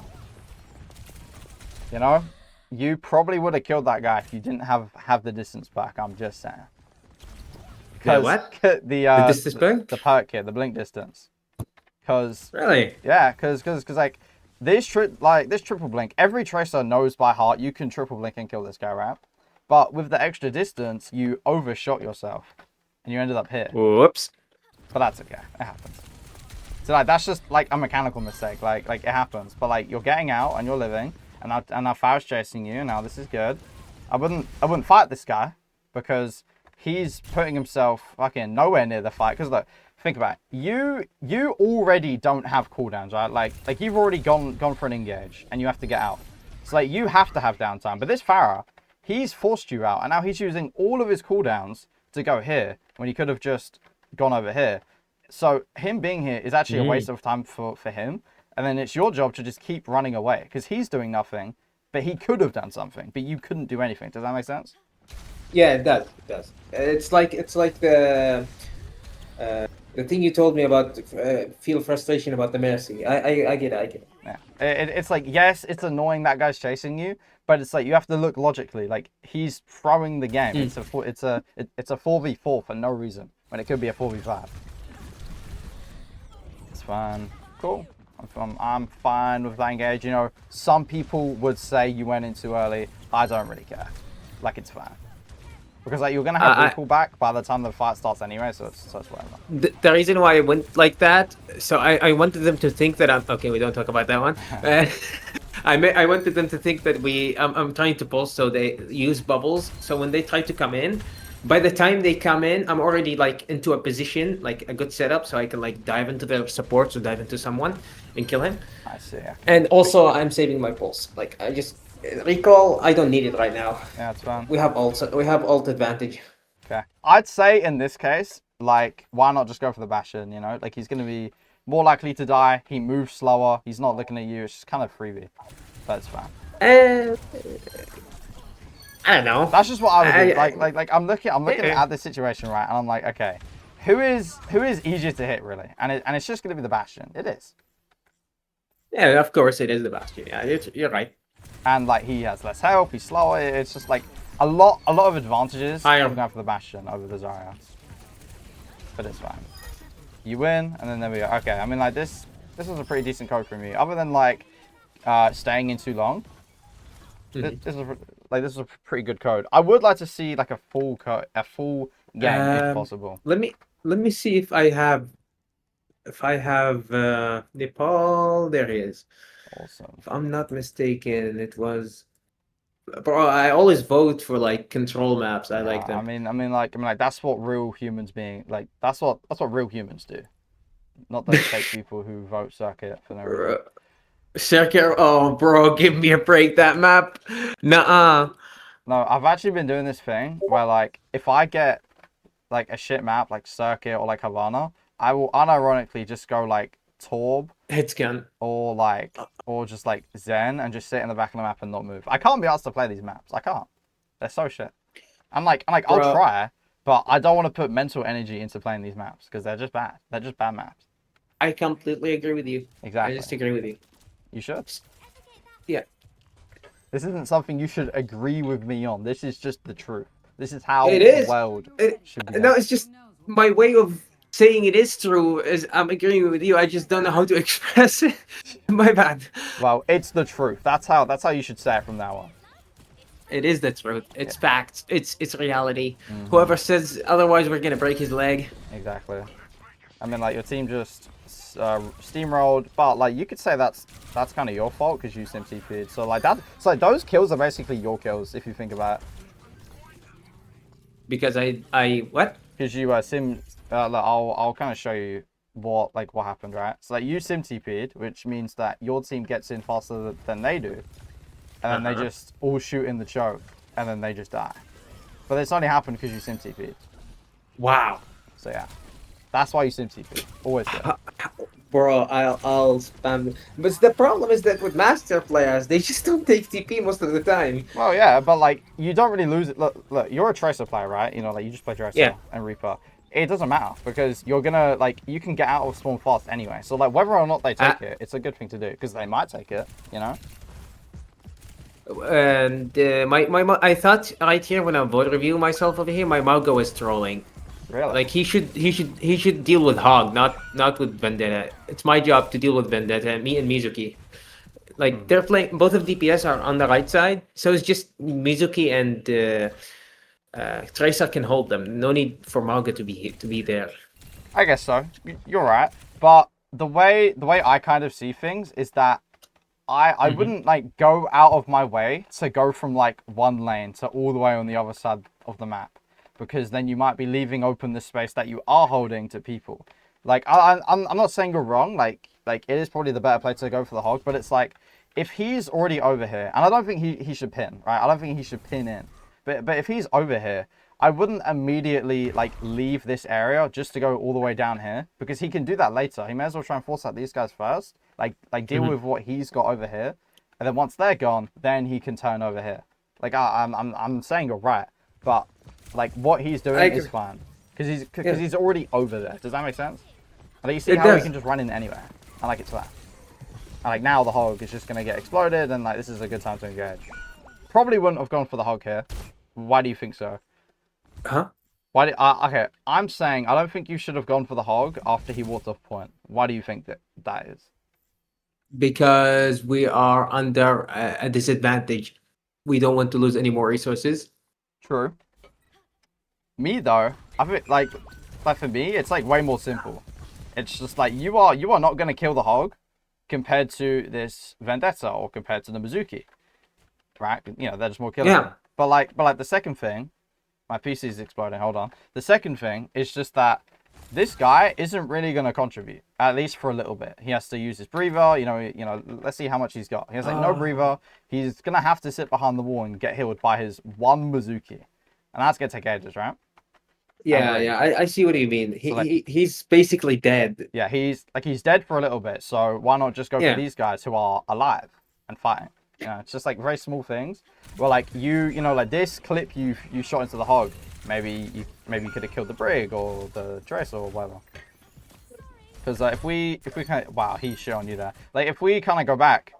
You know, you probably would have killed that guy if you didn't have the distance back. I'm just saying. What? The distance back? The perk here, the blink distance. Cause really? Yeah, cause like this triple blink, every Tracer knows by heart you can triple blink and kill this guy, right? But with the extra distance, you overshot yourself, and you ended up here. Whoops. But that's okay. It happens. So like that's just like a mechanical mistake. Like it happens. But like you're getting out and you're living. And now Farah's chasing you. Now this is good. I wouldn't fight this guy because he's putting himself fucking nowhere near the fight. Because look, think about it. You already don't have cooldowns, right? Like you've already gone for an engage and you have to get out. So like you have to have downtime. But this Farah, he's forced you out, and now he's using all of his cooldowns to go here when he could have just gone over here. So him being here is actually a waste of time for him. And then it's your job to just keep running away because he's doing nothing, but he could have done something, but you couldn't do anything. Does that make sense? Yeah, it does. It does. It's like the thing you told me about feel frustration about the Mercy. I get it. Yeah. It's like, yes, it's annoying that guy's chasing you, but it's like you have to look logically. Like he's throwing the game. It's a 4v4 for no reason when it could be a 4v5. It's fine. Cool. I'm fine with that engage. You know, some people would say you went in too early. I don't really care. Like, it's fine. Because like you're going to have recall back by the time the fight starts anyway, so it's whatever. The reason why I went like that, so I wanted them to think that I'm... Okay, we don't talk about that one. I wanted them to think that I'm trying to pulse so they use bubbles. So when they try to come in, By the time they come in, I'm already like into a position, like a good setup, so I can like dive into their supports or dive into someone and kill him. I see. And also, I'm saving my pulse. Like I just recall. I don't need it right now. Yeah, it's fine. We have ult. We have ult advantage. Okay. I'd say in this case, like, why not just go for the Bastion, you know? Like, he's going to be more likely to die. He moves slower. He's not looking at you. It's just kind of freebie. But it's fine. I don't know. That's just what I would do. I- Like I'm looking at this situation, right? And I'm like, okay, who is easier to hit, really? And it's just going to be the Bastion. It is. Yeah, of course it is the Bastion. Yeah, you're right. And, like, he has less health. He's slower. It's just, like, a lot of advantages of going for the Bastion over the Zarya. But it's fine. You win, and then there we go. Okay, I mean, like, this was a pretty decent code from you. Other than, like, staying in too long. This is a pretty good code. I would like to see, like, a full game if possible. Let me see if I have Nepal. There he is. Awesome. If I'm not mistaken, it was. Bro, I always vote for like control maps. I like them. I mean, like that's what real humans being like. That's what real humans do. Not those fake people who vote circuit for no reason. Circuit. Oh, bro, give me a break. That map. Nuh-uh. No, I've actually been doing this thing where, like, if I get like a shit map like Circuit or like Havana, I will unironically just go like Torb Hitscan. or just like Zen and just sit in the back of the map and not move. I can't be asked to play these maps. I can't. They're so shit. I'm like I'll Bro. try, but I don't want to put mental energy into playing these maps because they're just bad. They're just bad maps. I completely agree with you. Exactly. I just agree with you. You should. Yeah. This isn't something you should agree with me on. This is just the truth. This is how It is. the world should be. No, it's just my way of saying it is true. Is I'm agreeing with you. I just don't know how to express it. My bad. Well, it's the truth. That's how you should say it from now on. It is the truth. It's facts. It's reality. Whoever says otherwise, we're gonna break his leg. Exactly. I mean, like, your team just steamrolled, but like you could say that's kind of your fault because you sim TP'd. So like those kills are basically your kills if you think about it. Because I what? Because you sim. Like, I'll kind of show you what happened, right? So like you sim TP'd, which means that your team gets in faster than they do, and then they just all shoot in the choke, and then they just die. But it's only happened because you sim TP'd. Wow. So yeah, that's why you sim TP. Always do. Bro, I'll spam. But the problem is that with master players, they just don't take TP most of the time. Well, yeah, but like you don't really lose it. Look, you're a Tracer player, right? You know, like you just play Tracer and Reaper. It doesn't matter because you're gonna you can get out of spawn fast anyway. So like whether or not they take it, it's a good thing to do because they might take it. You know. And I thought right here when I vote review myself over here, my Malgo is trolling. Really? Like he should deal with Hog, not with Vendetta. It's my job to deal with Vendetta. Me and Mizuki, like they're playing. Both of DPS are on the right side, so it's just Mizuki and Tracer can hold them. No need for Malga to be there. I guess so. You're right. But the way I kind of see things is that I wouldn't like go out of my way to go from like one lane to all the way on the other side of the map. Because then you might be leaving open the space that you are holding to people. Like I'm not saying you're wrong. Like it is probably the better play to go for the Hog. But it's like if he's already over here, and I don't think he should pin, right? I don't think he should pin in. But if he's over here, I wouldn't immediately like leave this area just to go all the way down here because he can do that later. He may as well try and force out these guys first. Like deal with what he's got over here, and then once they're gone, then he can turn over here. Like I'm saying you're right, but like what he's doing is fine because he's already over there. Does that make sense? Like you see how he can just run in anywhere. I like it's fine. And like now the Hog is just gonna get exploded, and like this is a good time to engage. Probably wouldn't have gone for the Hog here. Why do you think so? Huh? Why? Okay, I'm saying I don't think you should have gone for the Hog after he walked off point. Why do you think that is? Because we are under a disadvantage. We don't want to lose any more resources. True. Me though, I think like for me, it's like way more simple. It's just like you are not gonna kill the Hog compared to this Vendetta or compared to the Mizuki, right? You know they're just more killable. Yeah. But like the second thing, My PC is exploding. Hold on. The second thing is just that this guy isn't really going to contribute, at least for a little bit. He has to use his breather. You know. Let's see how much he's got. He has like no breather. He's going to have to sit behind the wall and get healed by his one Mizuki, and that's going to take ages, right? Yeah. I see what you mean. He's basically dead. Yeah, he's dead for a little bit. So why not just go for these guys who are alive and fighting? Yeah, it's just like very small things. Well, like like this clip you shot into the hog. Maybe you could have killed the brig or the tracer or whatever. Because if we kind of, wow, he's showing you there. Like if we kind of go back,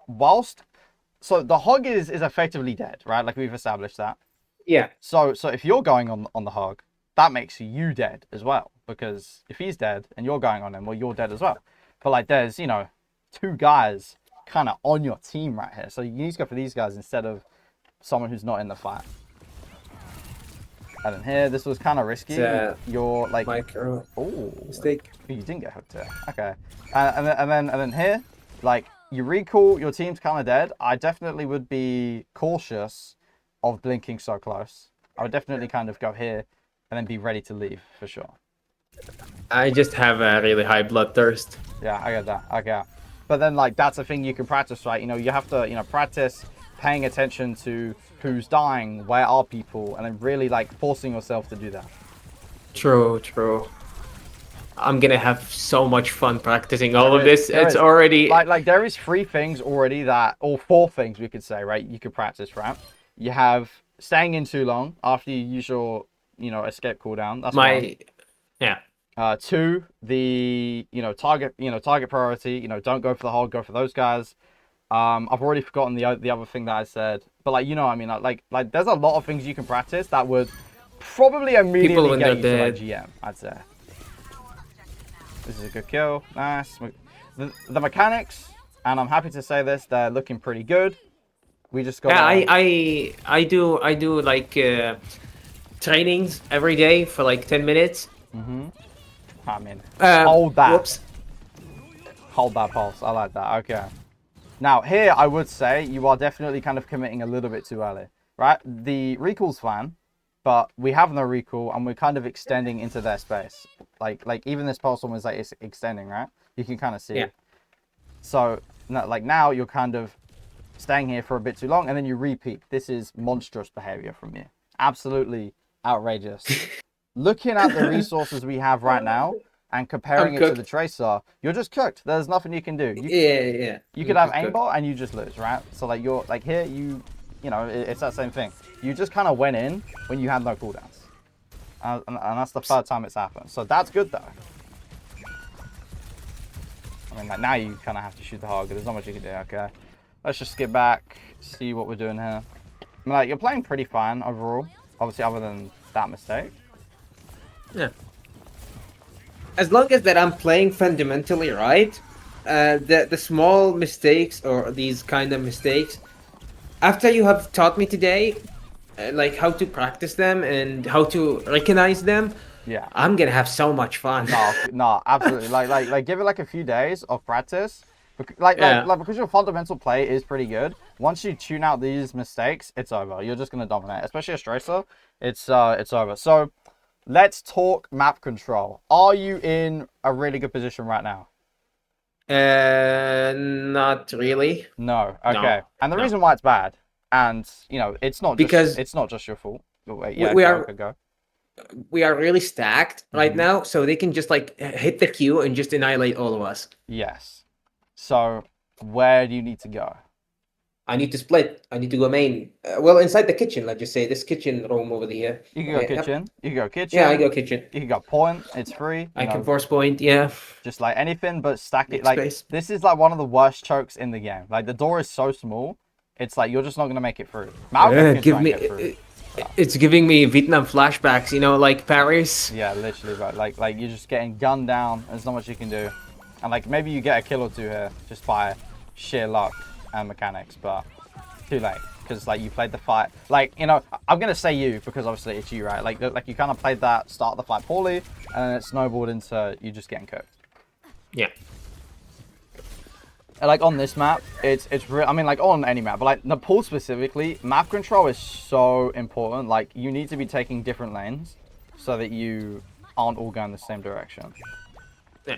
so the hog is effectively dead, right? Like we've established that. Yeah. So if you're going on the hog, that makes you dead as well. Because if he's dead and you're going on him, well, you're dead as well. But like there's two guys kind of on your team right here, so you need to go for these guys instead of someone who's not in the fight. And then here, this was kind of risky. You're like, micro mistake. You didn't get hooked here. Okay. And then here, like you recall, your team's kind of dead. I definitely would be cautious of blinking so close. I would definitely kind of go here and then be ready to leave for sure. I just have a really high bloodthirst. Yeah, I get that. Okay. But then like that's a thing you can practice, right? You have to practice paying attention to who's dying, where are people, and then really like forcing yourself to do that. True. I'm gonna have so much fun practicing all of this. It's already like there is 3 things already or 4 things we could say, right? You could practice, right? You have staying in too long after you use your escape cooldown. That's one. Yeah. 2, the target priority. Don't go for the hog, go for those guys. I've already forgotten the other thing that I said, but like I mean, like there's a lot of things you can practice that would probably immediately get you to like GM. I'd say this is a good kill. Nice. The mechanics, and I'm happy to say this, they're looking pretty good. We just got. Yeah, I do like trainings every day for like 10 minutes. I mean, hold that. Whoops. Hold that pulse. I like that. Okay. Now, here, I would say you are definitely kind of committing a little bit too early, right? The recall's fine, but we have no recall, and we're kind of extending into their space. Like even this pulse one was like it's extending, right? You can kind of see it. So, like now, you're kind of staying here for a bit too long, and then you repeat. This is monstrous behavior from you. Absolutely outrageous. Looking at the resources we have right now and comparing it to the tracer, you're just cooked. There's nothing you can do. You could have aimbot and you just lose, right? So like you're like here, it's that same thing. You just kind of went in when you had no cooldowns, and that's the 3rd time it's happened. So that's good though. I mean, like now you kind of have to shoot the hog. There's not much you can do. Okay, let's just skip back, see what we're doing here. I mean, like you're playing pretty fine overall. Obviously, other than that mistake. Yeah. As long as that I'm playing fundamentally right, the small mistakes or these kind of mistakes, after you have taught me today, like how to practice them and how to recognize them, yeah, I'm gonna have so much fun. No, absolutely. like give it like a few days of practice. Because your fundamental play is pretty good. Once you tune out these mistakes, it's over. You're just gonna dominate, especially as Tracer. It's over. So. Let's talk map control. Are you in a really good position right now? Not really. No. Okay. No, and the reason why it's bad, and it's not just your fault. Wait, yeah, we are really stacked right now, so they can just like hit the Q and just annihilate all of us. Yes. So where do you need to go? I need to split. I need to go main. Well, inside the kitchen, let's just say this kitchen room over here. You can go kitchen. You can go kitchen. Yeah, I go kitchen. You can go point. It's free. I can force point. Yeah. Just like anything, but stack it. Like this is like one of the worst chokes in the game. Like the door is so small, it's like you're just not gonna make it through. It's giving me Vietnam flashbacks. Like Paris. Yeah, literally, bro. Like you're just getting gunned down. There's not much you can do, and like maybe you get a kill or two here just by sheer luck and mechanics, but too late because like you played the fight. Like I'm gonna say you because obviously it's you, right? Like you kind of played that start of the fight poorly, and then it snowballed into you just getting cooked. Yeah. like on this map, it's real. I mean, like on any map, but like Nepal specifically, map control is so important. Like you need to be taking different lanes so that you aren't all going the same direction. Yeah.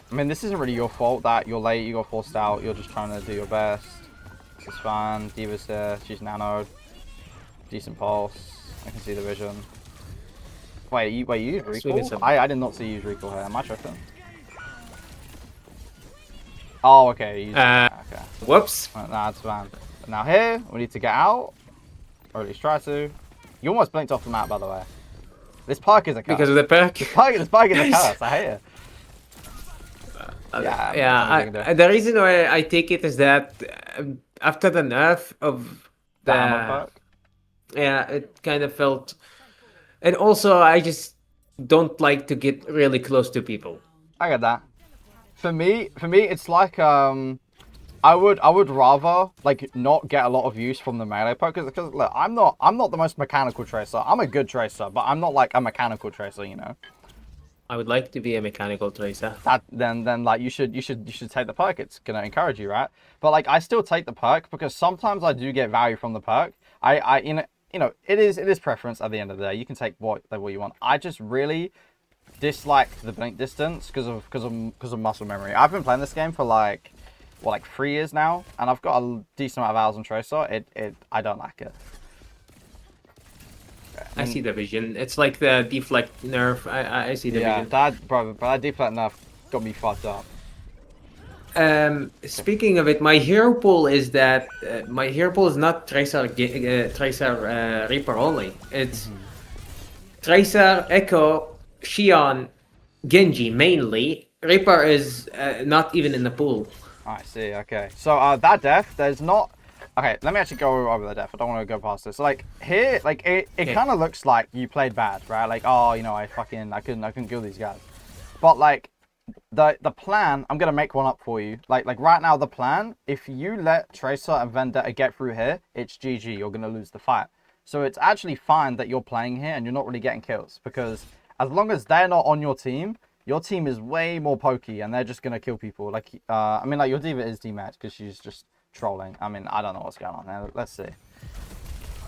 I mean, this isn't really your fault that you're late, you got forced out. You're just trying to do your best. This is fine. D.Va's here. She's nanoed. Decent pulse. I can see the vision. Wait, you used recall? I did not see you use recall here. Am I tripping? Oh, okay. Okay. Whoops. Nah, it's fine. Now here, we need to get out. Or at least try to. You almost blinked off the map, by the way. This park is a curse. Because of the perk. This park is a curse. I hate it. The reason why I take it is that after the nerf of the Perk. yeah, it kind of felt, and also I just don't like to get really close to people. I get that. For me, it's like I would rather like not get a lot of use from the melee poke because look, I'm not the most mechanical tracer. I'm a good tracer, but I'm not like a mechanical tracer, you know. I would like to be a mechanical tracer. Then like you should take the perk. It's gonna encourage you, right? But like I still take the perk because sometimes I do get value from the perk. You know it is preference at the end of the day. You can take what you want. I just really dislike the blink distance because of muscle memory. I've been playing this game for like 3 years now, and I've got a decent amount of hours on Tracer. I don't like it. I see the vision. It's like the deflect nerf. I see the vision. Yeah, that deflect nerf got me fucked up. Speaking of it, my hero pool is that my hero pool is not Tracer Reaper only. It's Tracer, Echo, Xion, Genji mainly. Reaper is not even in the pool. I see. Okay, so that death, there's not. Okay, let me actually go over the death. I don't want to go past this. So, like here, like it kind of looks like you played bad, right? Like, oh, you know, I couldn't kill these guys. But like the plan, I'm gonna make one up for you. Like right now, the plan, if you let Tracer and Vendetta get through here, it's GG. You're gonna lose the fight. So it's actually fine that you're playing here and you're not really getting kills because as long as they're not on your team is way more pokey and they're just gonna kill people. Like, I mean, like your D.Va is dematched because she's just trolling. I mean, I don't know what's going on there. Let's see.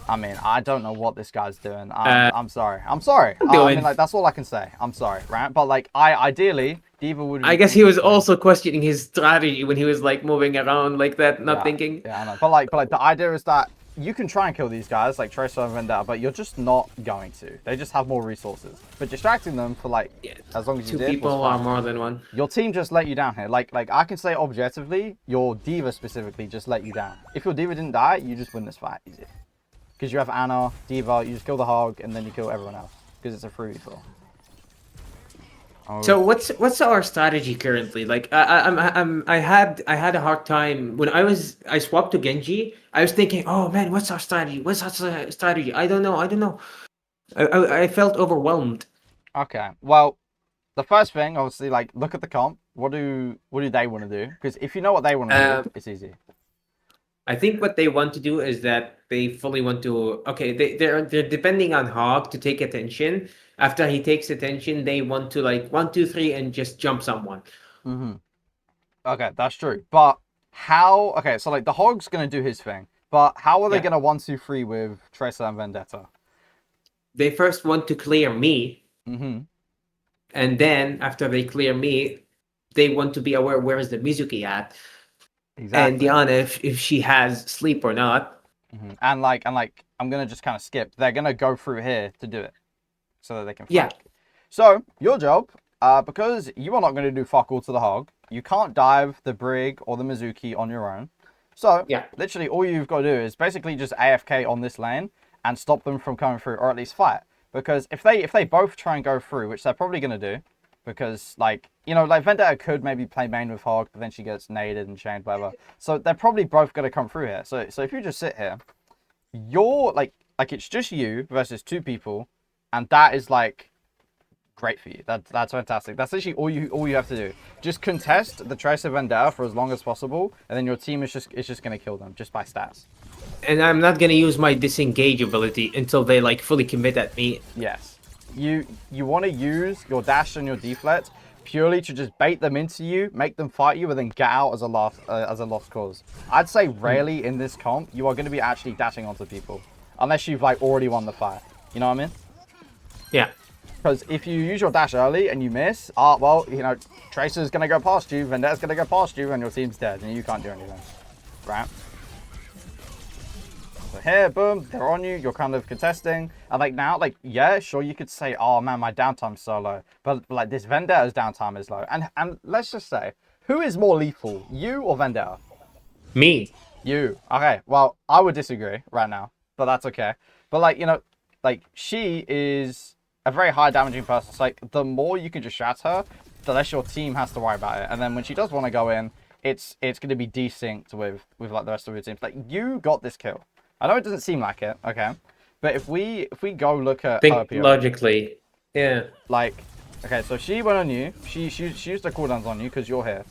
I mean, I don't know what this guy's doing. I'm sorry. I mean, like that's all I can say. I'm sorry, right? But like, ideally, D.Va would. I guess he was also questioning his strategy when he was like moving around like that, not thinking. Yeah, I know. But like the idea is that you can try and kill these guys like Tracer and Vendetta, but you're just not going to. They just have more resources. But distracting them for like as long as you two did. People are more than one. Your team just let you down here. Like I can say objectively, your D.Va specifically just let you down. If your D.Va didn't die, you just win this fight easy. Because you have Ana, D.Va, you just kill the hog, and then you kill everyone else. Because it's a free refill. So what's our strategy currently? Like I had a hard time when I swapped to Genji. I was thinking, oh man, what's our strategy? What's our strategy? I don't know. I felt overwhelmed. Okay, well, the first thing, obviously, like look at the comp. What do they want to do? Because if you know what they want to do, it's easy. I think what they want to do is that they fully want to. Okay, they're depending on Hog to take attention. After he takes attention, they want to like 1, 2, 3 and just jump someone. Okay, that's true. But how? Okay, so like the Hog's gonna do his thing, but how are they gonna 1, 2, 3 with Tracer and Vendetta? They first want to clear me, and then after they clear me, they want to be aware where is the Mizuki at. Exactly. And Diana, if she has sleep or not. And like I'm gonna just kind of skip. They're gonna go through here to do it, so that they can. Yeah. So your job, because you are not gonna do fuck all to the Hog. You can't dive the Brig or the Mizuki on your own. So literally all you've got to do is basically just AFK on this lane and stop them from coming through, or at least fight. Because if they both try and go through, which they're probably gonna do. Because, like, you know, like Vendetta could maybe play main with Hog, but then she gets naded and chained, whatever. So they're probably both going to come through here. So if you just sit here, you're, like it's just you versus 2 people, and that is, like, great for you. That's fantastic. That's literally all you have to do. Just contest the Tracer Vendetta for as long as possible, and then your team is just going to kill them, just by stats. And I'm not going to use my disengage ability until they, like, fully commit at me. Yes. You want to use your dash and your deflect purely to just bait them into you, make them fight you, and then get out as a lost cause. I'd say rarely in this comp you are going to be actually dashing onto people, unless you've like already won the fight. You know what I mean? Yeah. Because if you use your dash early and you miss, well, you know, Tracer's going to go past you, Vendetta's going to go past you, and your team's dead, and you can't do anything. Right? So here, boom, they're on you, you're kind of contesting. And like now, like, yeah, sure, you could say, oh man, my downtime's so low. But like this Vendetta's downtime is low. And let's just say, who is more lethal, you or Vendetta? Me. You. Okay, well, I would disagree right now, but that's okay. But like, you know, like she is a very high damaging person. It's like the more you can just shatter her, the less your team has to worry about it. And then when she does want to go in, it's going to be desynced with like the rest of your team. Like you got this kill. I know it doesn't seem like it, okay, but if we go look at Think her POV, logically. Yeah. like, okay, so she went on you. She used her cooldowns on you because you're here.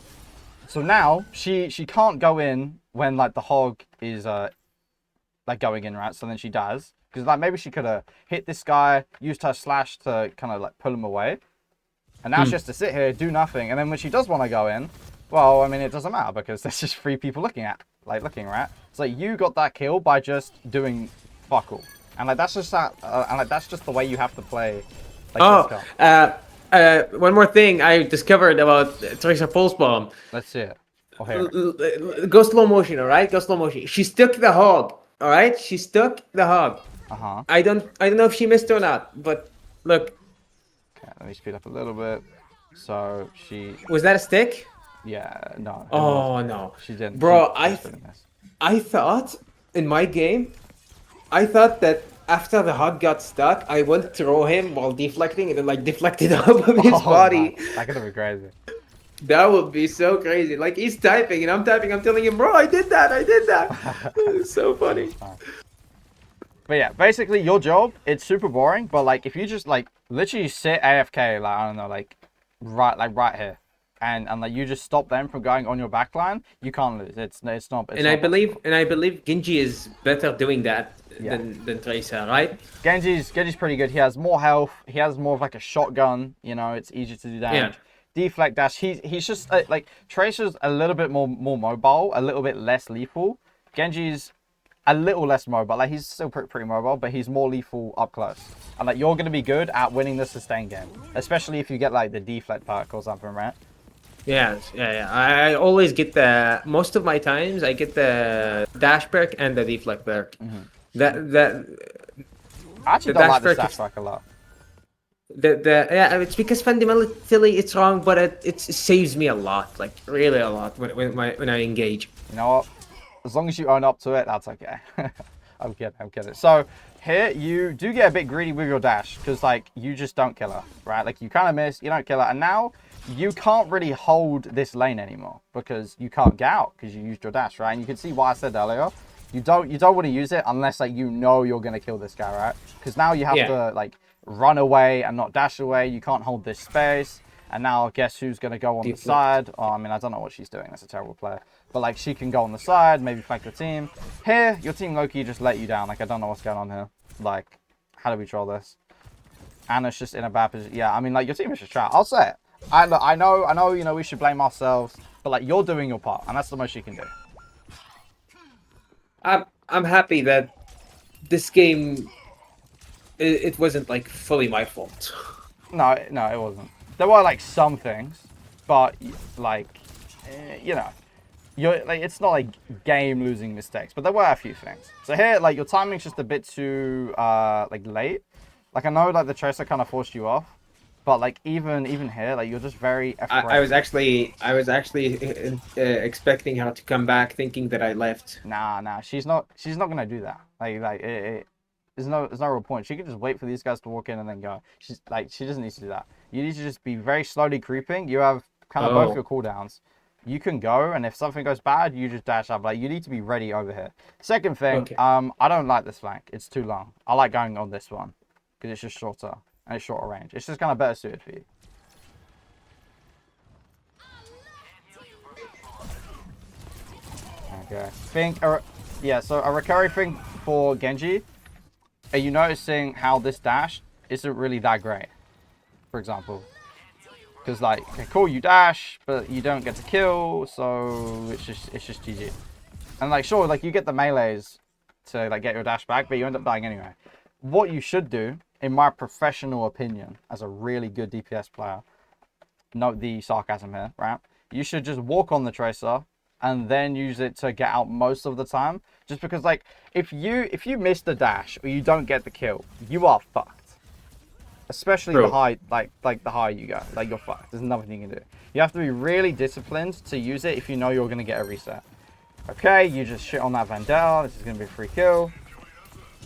So now she can't go in when like the hog is like going in, right? So then she does. Because like maybe she could have hit this guy, used her slash to kind of like pull him away. And now she has to sit here, do nothing. And then when she does want to go in, well, I mean, it doesn't matter because there's just 3 people looking, right? So like, you got that kill by just doing fuck all. And like that's just that, and like that's just the way you have to play. Like, one more thing I discovered about Tracer Pulse Bomb. Let's see it. Oh, here. Go slow motion, all right? Go slow motion. She stuck the hog, all right? She stuck the hog. Uh-huh. I don't know if she missed or not, but look. Okay, let me speed up a little bit. So she. Was that a stick? Yeah. No. Oh no. She didn't. Bro, she I thought in my game, I thought that after the hog got stuck, I would throw him while deflecting and then like deflected off of his body. Man, that could have been crazy. That would be so crazy. Like he's typing and I'm typing. I'm telling him, bro, I did that. It's so funny. But yeah, basically your job, it's super boring. But like if you just like literally sit AFK, like I don't know, like right here, and like you just stop them from going on your backline, you can't lose. It's not. I believe Genji is better doing that than Tracer, right? Genji's pretty good. He has more health. He has more of like a shotgun. You know, it's easier to do damage. Yeah. Deflect dash. He's just like Tracer's a little bit more mobile, a little bit less lethal. Genji's a little less mobile. Like he's still pretty mobile, but he's more lethal up close. And like you're gonna be good at winning the sustain game, especially if you get like the deflect perk or something, right? Yeah. I always get most of my times I get the dash perk and the deflect perk. I actually don't like the dash perk a lot. It's because fundamentally it's wrong, but it saves me a lot, like really a lot when I engage. You know what? As long as you own up to it, that's okay. I'm kidding. So here you do get a bit greedy with your dash because like you just don't kill her, right? Like you kind of miss, you don't kill her, and now you can't really hold this lane anymore because you can't get out because you used your dash, right? And you can see why I said earlier. You don't want to use it unless like you know you're gonna kill this guy, right? Because now you have to like run away and not dash away. You can't hold this space. And now guess who's going to go on the side? Oh, I mean, I don't know what she's doing. That's a terrible player. But like she can go on the side, maybe flank the team. Here, your team Loki just let you down. Like I don't know what's going on here. Like, how do we troll this? Anna's just in a bad position. Yeah, I mean, like your team is just trash. I'll say it. I know, you know, we should blame ourselves. But like you're doing your part. And that's the most you can do. I'm happy that this game... It wasn't like fully my fault. No, it wasn't. There were like some things, but like, you know, you're like it's not like game losing mistakes, but there were a few things. So here, like your timing's just a bit too like late. Like I know like the Tracer kind of forced you off, but like even here, like you're just very afraid. I was actually expecting her to come back, thinking that I left. Nah, she's not gonna do that. There's no real point. She could just wait for these guys to walk in and then go. She doesn't need to do that. You need to just be very slowly creeping. You have kind of both your cooldowns. You can go, and if something goes bad, you just dash up. Like you need to be ready over here. Second thing, I don't like this flank. It's too long. I like going on this one because it's just shorter and it's shorter range. It's just kind of better suited for you. Okay. So a recurring thing for Genji. Are you noticing how this dash isn't really that great? For example, Because like, okay, cool, you dash, but you don't get to kill, so it's just GG. And like, sure, like you get the melees to like get your dash back, but you end up dying anyway. What you should do, in my professional opinion, as a really good DPS player, note the sarcasm here, right? You should just walk on the Tracer and then use it to get out most of the time. Just because like, if you miss the dash or you don't get the kill, you are fucked. Especially True. the high, like the higher you go, like you're fucked. There's nothing you can do. You have to be really disciplined to use it if you know you're gonna get a reset. Okay, you just shit on that Vandal. This is gonna be a free kill.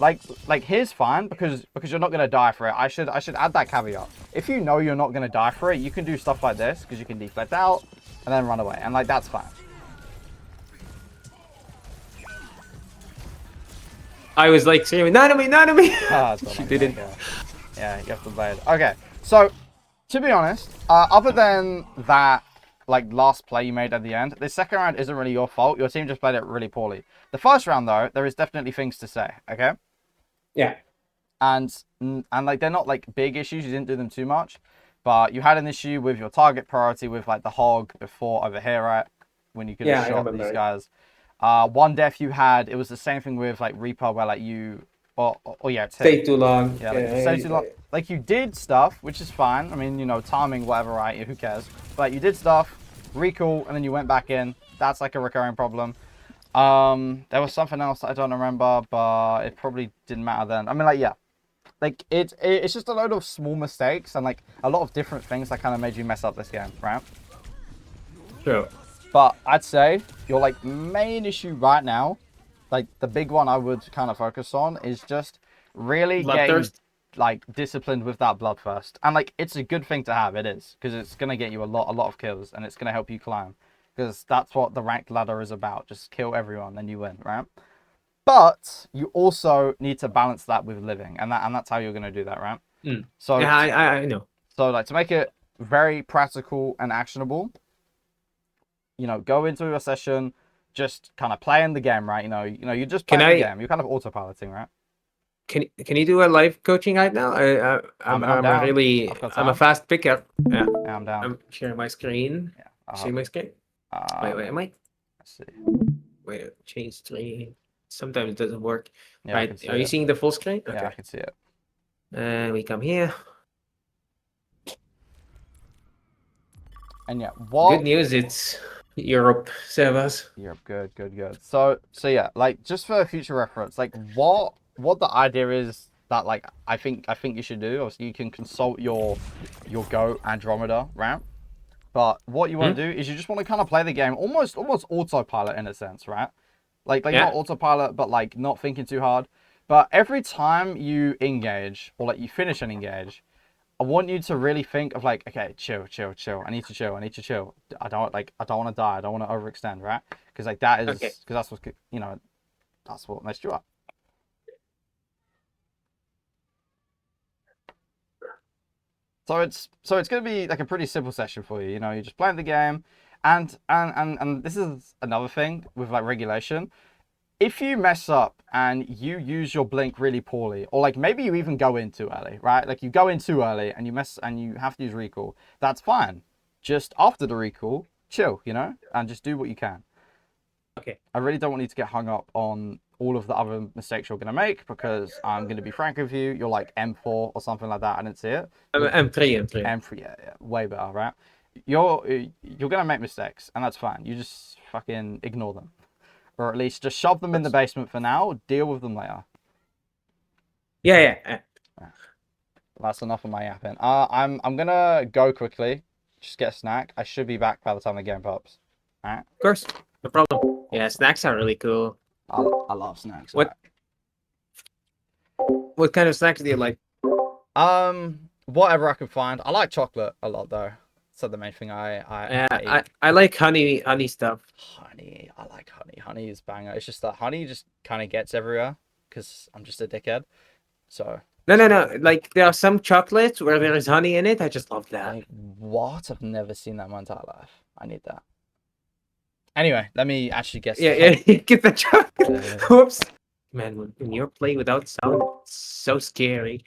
Like here's fine because you're not gonna die for it. I should add that caveat. If you know you're not gonna die for it, you can do stuff like this because you can deflect out and then run away, and like that's fine. I was like screaming, "Nanami, Nanami!" Ah, She didn't. Yeah, you have to play it. Okay, so to be honest, other than that, like last play you made at the end, the second round isn't really your fault. Your team just played it really poorly. The first round though, there is definitely things to say. Okay. Yeah. And like they're not like big issues. You didn't do them too much, but you had an issue with your target priority with like the hog before over here, right? When you could have shot these guys. One death you had, it was the same thing with like Reaper where like you or yeah, Stay too long. Yeah, like, stay too long. Like you did stuff, which is fine. I mean, you know, timing, whatever, right? Who cares? But you did stuff, recall, and then you went back in. That's like a recurring problem. There was something else that I don't remember, but it probably didn't matter then. I mean, like, yeah. Like, it's just a load of small mistakes and, like, a lot of different things that kind of made you mess up this game, right? True. But I'd say your, like, main issue right now, like, the big one I would kind of focus on is just really getting, like, disciplined with that Bloodthirst. And, like, it's a good thing to have, it is. Because it's going to get you a lot of kills, and it's going to help you climb. Because that's what the ranked ladder is about. Just kill everyone, then you win, right? But you also need to balance that with living, and that's how you're going to do that, right? Mm. So yeah, I know. So like to make it very practical and actionable, you know, go into a session, just kind of playing the game, right? You know, you just playing the game. You're kind of autopiloting, right? Can you do a live coaching right now? I'm down. really I'm a fast picker. Yeah, I'm down. I'm sharing my screen. Yeah. Sharing my screen. Wait, am I? Let's see. Wait, change screen. Sometimes it doesn't work. Yeah, right. Are you seeing the full screen? Okay. Yeah, I can see it. And we come here. And yeah, good news, it's Europe servers. Europe, good. So yeah, like just for future reference, like what the idea is that like I think you should do. Obviously, you can consult your Go Andromeda ramp, but what you want to do is you just want to kind of play the game almost autopilot in a sense, right? Like not autopilot, but like not thinking too hard. But every time you engage or like you finish an engage, I want you to really think of like, okay, chill. I need to chill. I don't want to die. I don't want to overextend, right? Because like that is because that's what that's what messed you up. So it's gonna be like a pretty simple session for you. You know, you're just playing the game, and this is another thing with like regulation. If you mess up and you use your blink really poorly, or like maybe you even go in too early, right? Like you go in too early and you have to use recall. That's fine. Just after the recall, chill, you know, and just do what you can. Okay. I really don't want you to get hung up on all of the other mistakes you're gonna make because I'm gonna be frank with you. You're like M4 or something like that. I didn't see it. M3. M3, yeah, way better, right? You're gonna make mistakes, and that's fine. You just fucking ignore them. Or at least just shove them in the basement for now. Deal with them later. Yeah. That's enough of my yapping. I'm gonna go quickly. Just get a snack. I should be back by the time the game pops. Alright? Of course. No problem. Yeah, snacks are really cool. I love snacks. What kind of snacks do you like? Whatever I can find. I like chocolate a lot though. So the main thing I like honey stuff. Honey, I like honey. Honey is banger. It's just that honey just kind of gets everywhere because I'm just a dickhead. So no. Like there are some chocolates where there is honey in it. I just love that. Like, what? I've never seen that in my entire life. I need that. Anyway, let me actually guess. Yeah. Get the chocolate. Whoops. Man, when you're playing without sound, it's so scary.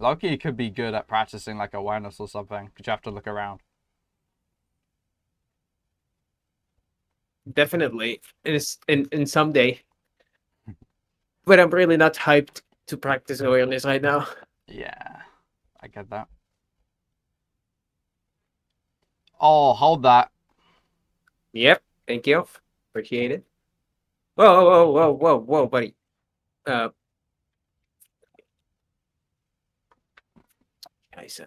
Loki could be good at practicing like awareness or something, because you have to look around. Definitely. In someday. But I'm really not hyped to practice awareness right now. Yeah, I get that. Oh, hold that. Yep. Thank you. Appreciate it. Whoa, whoa, whoa, whoa, whoa, buddy. Uh, nice.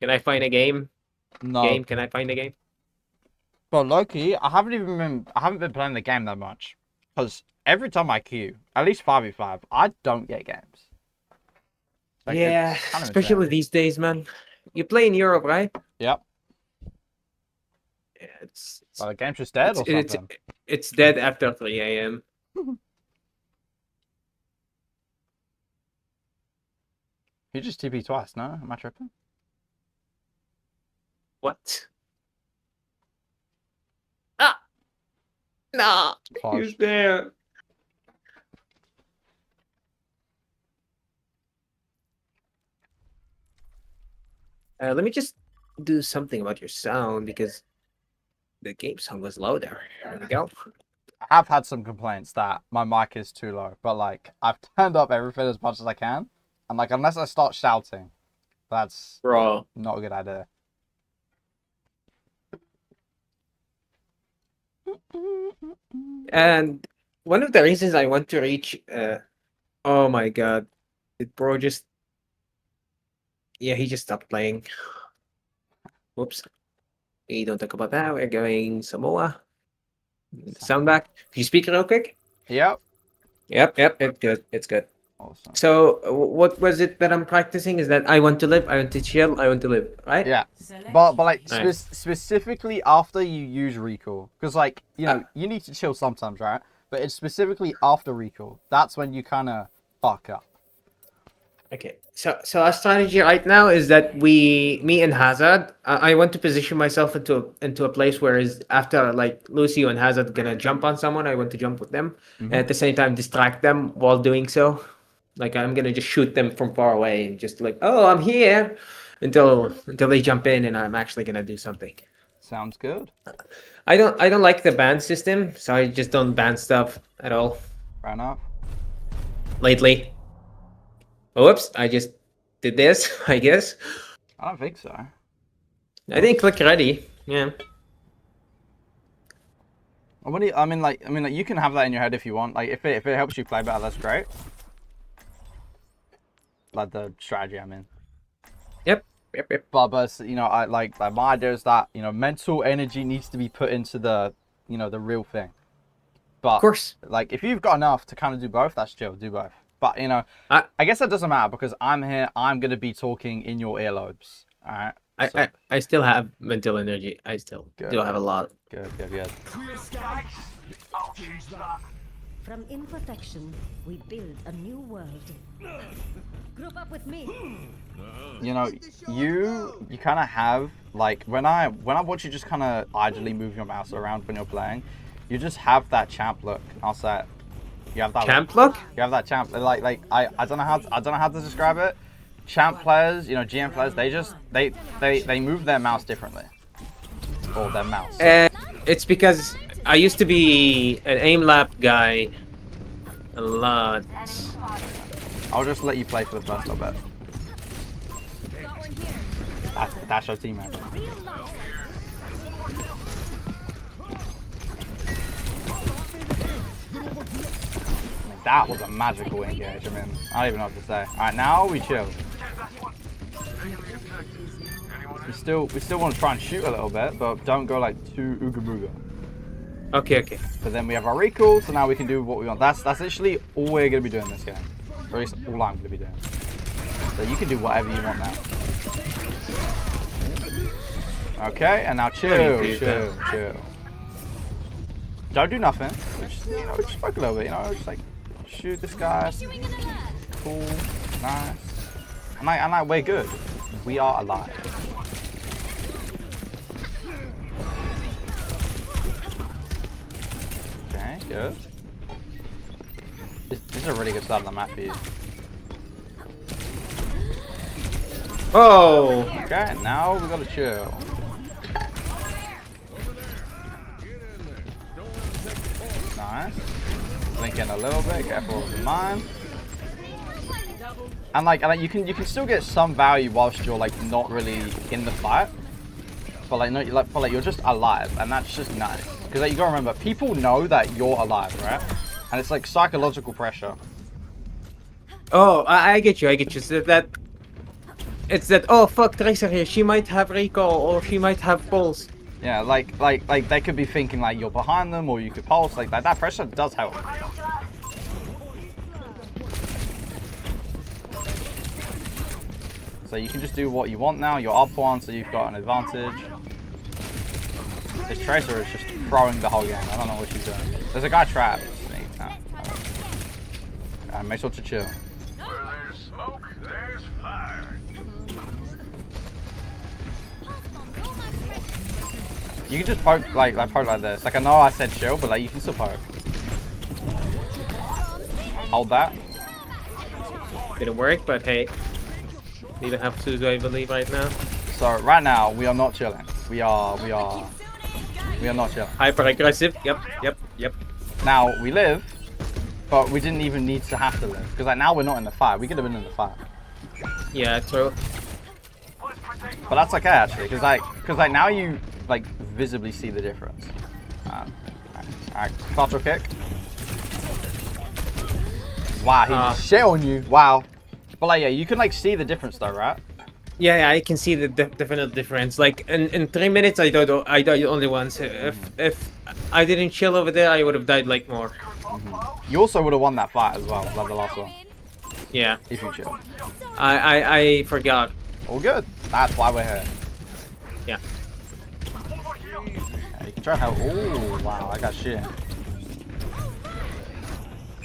Can I find a game? No. Can I find a game? But Loki, I haven't been playing the game that much. Because every time I queue, at least 5v5, I don't get games. Like, Yeah, it's kind of especially insane. these days, man. You play in Europe, right? Yep. Yeah, it's Well, the game's just dead or something. it's dead after 3 a.m. You just TP twice, no? Am I tripping? What? Ah! Nah! Posh. He's there. Let me just do something about your sound because the game sound was louder. There we go. I have had some complaints that my mic is too low, but like I've turned up everything as much as I can, and like unless I start shouting, that's Bro. not a good idea. And one of the reasons I want to reach oh my god. Did bro just yeah, he just stopped playing. Whoops. We don't talk about that. We're going Samoa. Sound back. Can you speak real quick? Yep. Yep, it's good. It's good. Awesome. So what was it that I'm practicing? Is that I want to live, I want to chill, I want to live, right? Yeah. But like Nice. specifically after you use recall, because like you know you need to chill sometimes, right? But it's specifically after recall. That's when you kind of fuck up. Okay. So our strategy right now is that me and Hazard, I want to position myself into a place where is after like Lucio and Hazard gonna jump on someone, I want to jump with them, and at the same time distract them while doing so. Like I'm gonna just shoot them from far away and just like, oh, I'm here, until they jump in and I'm actually gonna do something. Sounds good. I don't like the ban system, so I just don't ban stuff at all Fair enough. lately. Whoops, I just did this, I guess. I don't think so. I didn't click ready. Yeah. I mean, like you can have that in your head if you want. Like, if it helps you play better, that's great. Like the strategy, I mean. Yep. But you know, I like my idea is that you know mental energy needs to be put into the the real thing. But Of course. like if you've got enough to kind of do both, that's chill. Do both. But you know, I guess that doesn't matter because I'm here. I'm gonna be talking in your earlobes. All right. So, I still have mental energy. I still Good. do have a lot. good. From imperfection, we build a new world. Group up with me. You know, you kind of have like when I watch you just kind of idly move your mouse around when you're playing, you just have that champ look. I'll say it. You have that Champ look? You have that champ like I don't know how to describe it. Champ players, you know, GM players, they move their mouse differently. Or their mouse. It's because I used to be an aim lap guy a lot. I'll just let you play for the first little bit. That's your teammate. That was a magical engage. I mean, I don't even know what to say. Alright, now we chill. We still want to try and shoot a little bit, but don't go like too ooga booga. Okay. But then we have our recall, so now we can do what we want. That's literally all we're gonna be doing this game. Or at least all I'm gonna be doing. So you can do whatever you want now. Okay, and now chill. Don't do nothing. Just fuck a little bit, just like shoot this guy. Cool, nice. And like we're good. We are alive. Okay, good. This is a really good start on the map for you. Oh! Okay, now we gotta chill. Nice. Blink in a little bit, careful with the mine. And like you can still get some value whilst you're like not really in the fight. But like no, but like you're just alive, and that's just nice. Because like, you gotta remember, people know that you're alive, right? And it's like psychological pressure. Oh, I get you, I get you. So it's that, oh fuck, Tracer here, she might have recall, or she might have pulse. Yeah, like they could be thinking like you're behind them, or you could pulse. Like that pressure does help. So you can just do what you want now. You're up one, so you've got an advantage. This Tracer is just throwing the whole game. I don't know what she's doing. There's a guy trapped. Make sure to chill. Where there's smoke, there's fire. You can just poke like this. Like I know I said chill, but like you can still poke. Hold that. Didn't work, but hey. We don't have to, I believe, right now. So right now we are not chilling. We are not chilling. Hyper aggressive. Yep. Now we live, but we didn't even need to have to live because like now we're not in the fight. We could have been in the fight, Yeah, true. but that's okay actually because like now you like visibly see the difference. Alright, cultural kick. Wow, he just shit on you. Wow. But like yeah, you can like see the difference though, right? Yeah, I can see the definite difference. Like in 3 minutes, I died only once. If I didn't chill over there, I would have died like more. You also would have won that fight as well, like the last one, Yeah, if you chill. I forgot. All good. That's why we're here. Yeah. Yeah, you can try help. Oh wow, I got shit.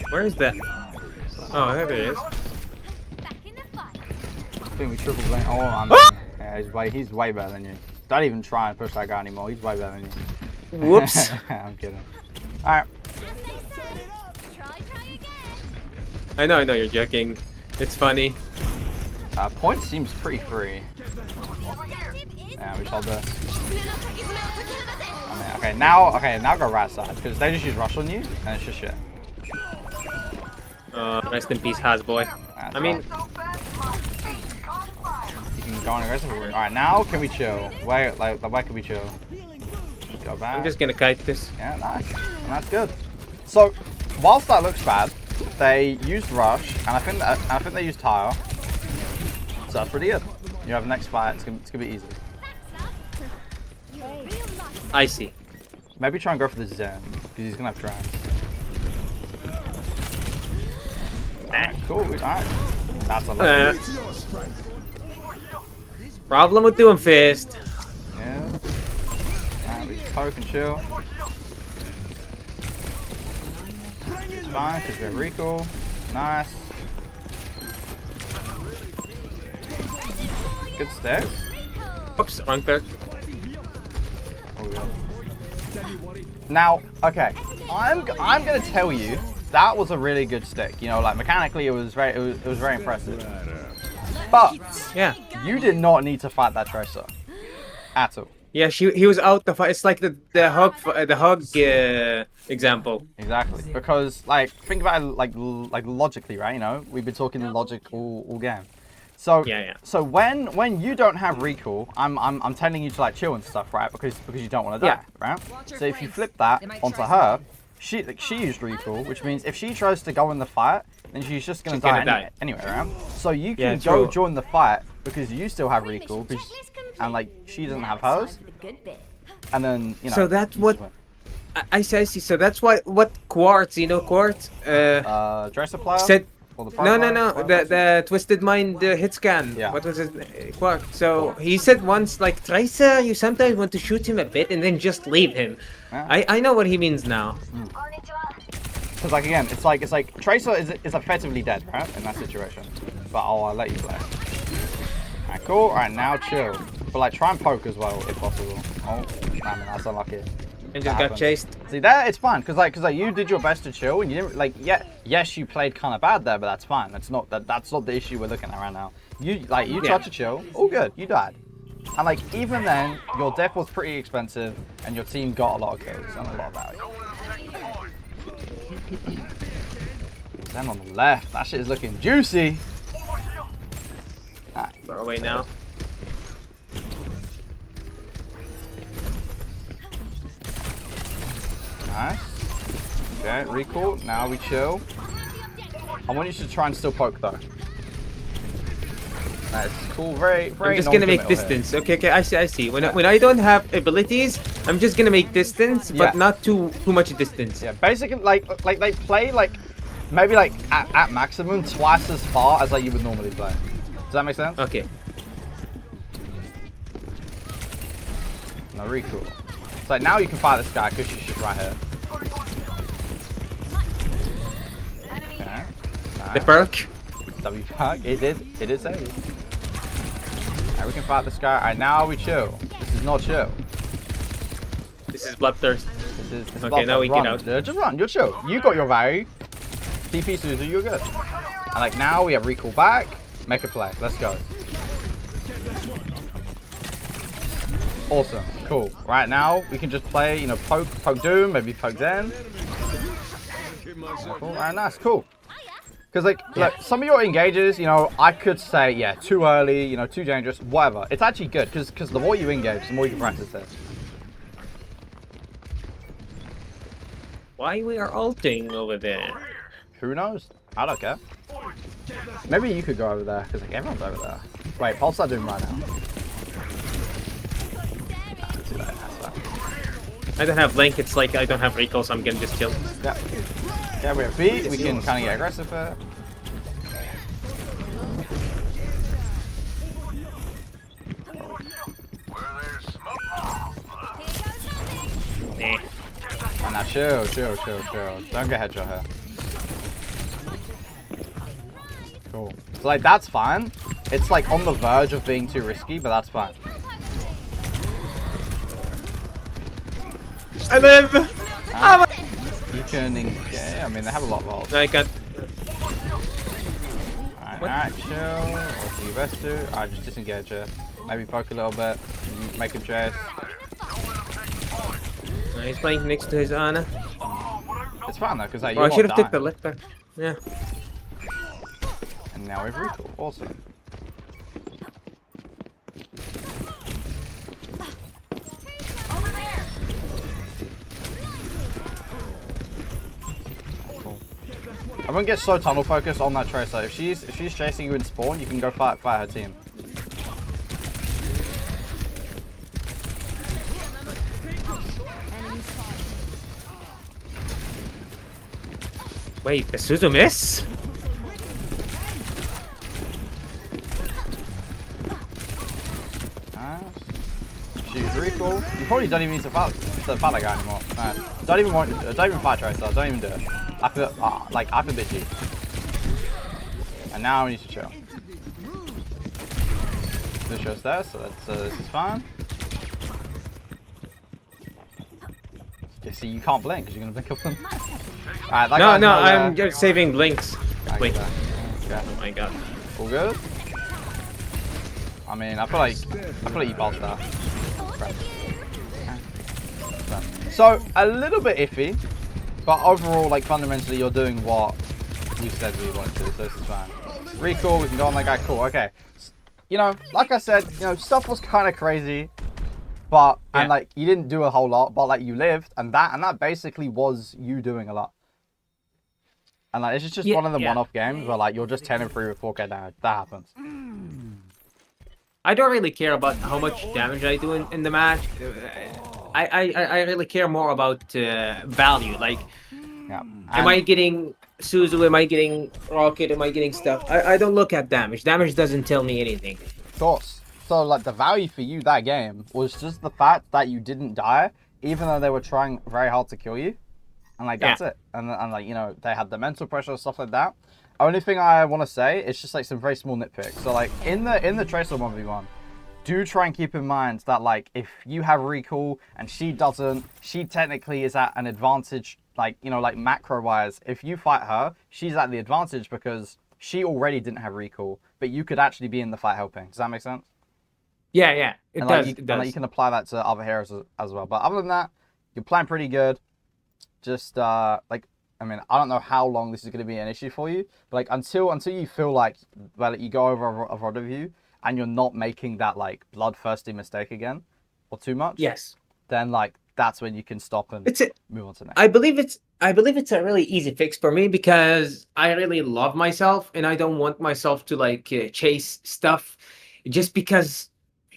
Where is that? Oh, there it is. I think we triple blink. Oh, yeah, he's way better than you. Don't even try and push that guy anymore. He's way better than you. Whoops. I'm kidding. Alright. I know you're joking. It's funny. Point seems pretty free. Yeah, we shall do. Okay, now go right side because they just use rush on you and it's just shit. Rest in peace, Hasboy. That's I mean, you can go on aggressive. Alright, now can we chill? Where can we chill? Go back. I'm just gonna kite this. Yeah, nice. And that's good. So, whilst that looks bad, they used rush, and I think they used tire. So that's pretty good. You have the next fight. It's gonna be easy. I see. Maybe try and go for the Zen because he's gonna have trans. Cool. Alright. That's a lot. Problem with doing fist. Yeah. Alright, we just poke and chill. It's fine because we're recall. Nice. Good step. Oops, wrong click. Now, okay, I'm gonna tell you that was a really good stick. You know, like mechanically, it was very impressive. But Yeah. you did not need to fight that Tracer at all. Yeah, he was out the fight. It's like the hug example. Exactly, because like think about it like logically, right? You know, we've been talking logic all game. So Yeah. So when you don't have recall, I'm telling you to like chill and stuff, right? Because you don't want to die, right? So if you flip that onto her, she used recall, which means if she tries to go in the fight, then she's just gonna die anyway, right? So you can go join the fight because you still have recall, and like she doesn't have hers, and then you know. So that's what I see. So that's what Quartz, Quartz, Dresser player said. or the No. The Twisted Mind hit scan. Yeah. What was it? Quartz. So he said once, like, Tracer, you sometimes want to shoot him a bit and then just leave him. Yeah. I know what he means now. Because like again, it's like Tracer is effectively dead, right, in that situation. But I'll let you play. Alright, cool. Alright, now chill. But like try and poke as well if possible. Oh, man, that's unlucky. And That just got happens. chased. See that it's fine because you did your best to chill and you didn't like yes you played kind of bad there, but that's fine. That's not the issue we're looking at right now. You tried to chill, all good. You died, and like even then your death was pretty expensive and your team got a lot of kills and a lot of value. No one's taking point. Then on the left, that shit is looking juicy. Alright, Far away now. nice. Okay, recall. Now we chill. I want you to try and still poke though. That's cool. Very. I'm just gonna make non-committal here. distance. Okay, I see. When I don't have abilities, I'm just gonna make distance, but Yeah. not too much distance. Yeah, basically, like they play like maybe like at maximum twice as far as like you would normally play. Does that make sense? Okay. No, recall. So now you can fight this guy because she's right here. Okay. The Nice. perk. W pack. It did save. Alright, we can fight this guy. Alright, now we chill. This is not chill. This is bloodthirst. This is Okay, now we run. get out. Just run. You're chill. You got your value. TP Suzu, you're good. And like now we have recall back. Make a play. Let's go. Awesome. Cool. Right now we can just play. You know, poke Doom, maybe poke Zen. Cool. Alright, nice. Cool. Because like, look, some of your engages, you know, I could say, yeah, too early, you know, too dangerous, whatever. It's actually good because the more you engage, the more you can practice it. Why we are ulting over there? Who knows? I don't care. Maybe you could go over there because like everyone's over there. Wait, Pulse not doing right now. Nah, too late, that's fine. I don't have link. It's like I don't have recall, so I'm gonna just chill. Yeah. Yeah, we have beat. We can kind of get aggressive here. Where there's smoke. Nah. And now chill. Don't get headshot here. Cool. So like that's fine. It's like on the verge of being too risky, but that's fine. I live. You can engage. I mean, they have a lot of rolls. I got. Alright, chill. What do you best do? Alright, just disengage her. Maybe poke a little bit. Make a chase. He's playing next to his Ana. It's fine though, because like, Oh, I you're should not have took the dying. left back. Yeah. And now we've recall. Awesome. Cool. I wouldn't get so tunnel focused on that Tracer. If she's chasing you in spawn, you can go fight her team. Wait, the Suzu miss? Nice. She's recall. You probably don't even need to fight that guy anymore. Nice. Don't even fight Tracer. Don't even do it. I feel bitchy. And now we need to chill. This show's there, so this is fine. You see, you can't blink because you're gonna blink up them. Alright, that No, guy's no, not there. I'm just saving blinks. I get Wait. that. Okay. Oh my god. All good? I mean, I feel like you pulsed that. So, a little bit iffy, but overall, like, fundamentally, you're doing what you said we wanted to, so this is fine. Recall, we can go on that guy, cool, okay. You know, like I said, you know, stuff was kind of crazy, but, and Yeah. like, you didn't do a whole lot, but like, you lived, and that basically was you doing a lot. And like, it's just Yeah, one of the yeah. one-off games where like, you're just 10-3 with 4k damage, that happens. I don't really care about how much damage I do in the match. I really care more about value. Like, Yeah. am I getting Suzu? Am I getting Rocket? Am I getting stuff? I don't look at damage. Damage doesn't tell me anything. Of course. So, like, the value for you that game was just the fact that you didn't die, even though they were trying very hard to kill you. And, like, that's it. And, like, you know, they had the mental pressure and stuff like that. Only thing I want to say is just, like, some very small nitpicks. So, like, in the Tracer 1v1, do try and keep in mind that like if you have recall and she doesn't, she technically is at an advantage, like, you know, like macro wise. If you fight her, she's at the advantage because she already didn't have recall, but you could actually be in the fight helping. Does that make sense? Yeah, it And does. like It and like does. you can apply that to other heroes as well. But other than that, you're playing pretty good. Just like, I mean, I don't know how long this is going to be an issue for you, but like until you feel like, well, you go over a rod of you and you're not making that like bloodthirsty mistake again or too much, Yes. then like that's when you can stop and It's a, move on to the next. I believe it's a really easy fix for me because I really love myself and I don't want myself to like chase stuff just because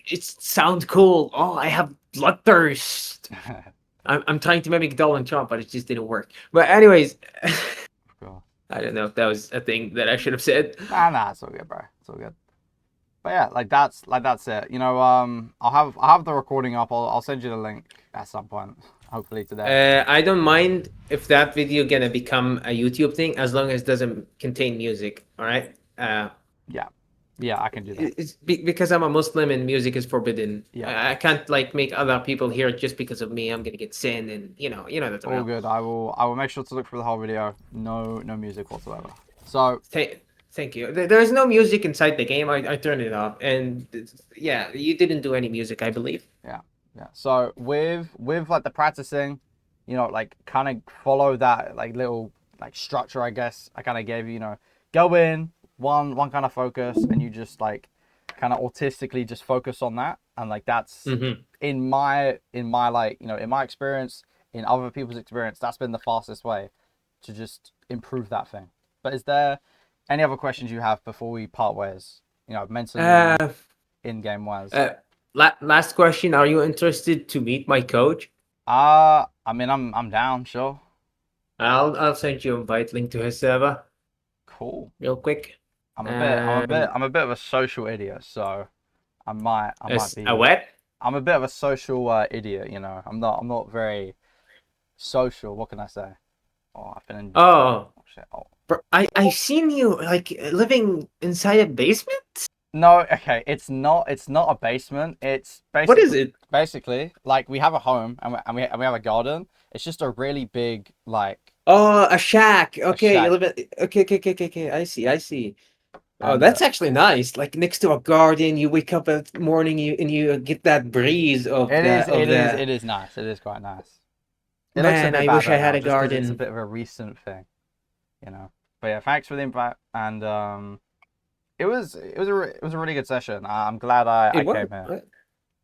it sounds cool. Oh, I have bloodthirst. I'm trying to mimic Donald Trump, but it just didn't work. But anyways, Cool. I don't know if that was a thing that I should have said. Nah, it's all good, bro. It's all good. But yeah, like that's it. You know, I'll have the recording up. I'll send you the link at some point, hopefully today. I don't mind if that video gonna become a YouTube thing as long as it doesn't contain music. All right. Yeah, I can do that. It's because I'm a Muslim and music is forbidden. Yeah. I can't like make other people hear it just because of me. I'm gonna get sin, and that's All good. I will make sure to look for the whole video. No music whatsoever. So Thank you. There's no music inside the game. I turned it off, and yeah, you didn't do any music, I believe. yeah. So with like the practicing, you know, like kind of follow that like little like structure, I guess I kind of gave you. You know, go in one kind of focus, and you just like kind of autistically just focus on that, and like that's in my like, you know, in my experience, in other people's experience, that's been the fastest way to just improve that thing. But is there any other questions you have before we part ways? You know, mentally, in game wise. Last question: are you interested to meet my coach? I mean, I'm down, sure. I'll send you a invite link to his server Cool. real quick. I'm a bit of a social idiot, so I might be. A what? I'm a bit of a social idiot, you know. I'm not very social. What can I say? Oh, I've been in. Oh, Shit. Oh. bro, I've seen you like living inside a basement. No, okay. It's not a basement. It's basically. What is it? Basically, like we have a home and we have a garden. It's just a really big like. Oh, a shack. Okay, shack. you live in. Okay. I see. Oh, And, that's actually nice. Like next to a garden, you wake up in the morning, you get that breeze of It the. is nice. It is quite nice. It looks a Man, bit I bad wish I right had now, a just 'cause It's a garden. bit of a recent thing, you know. But yeah, thanks for the invite, and it was a really good session. I'm glad I It was. came here.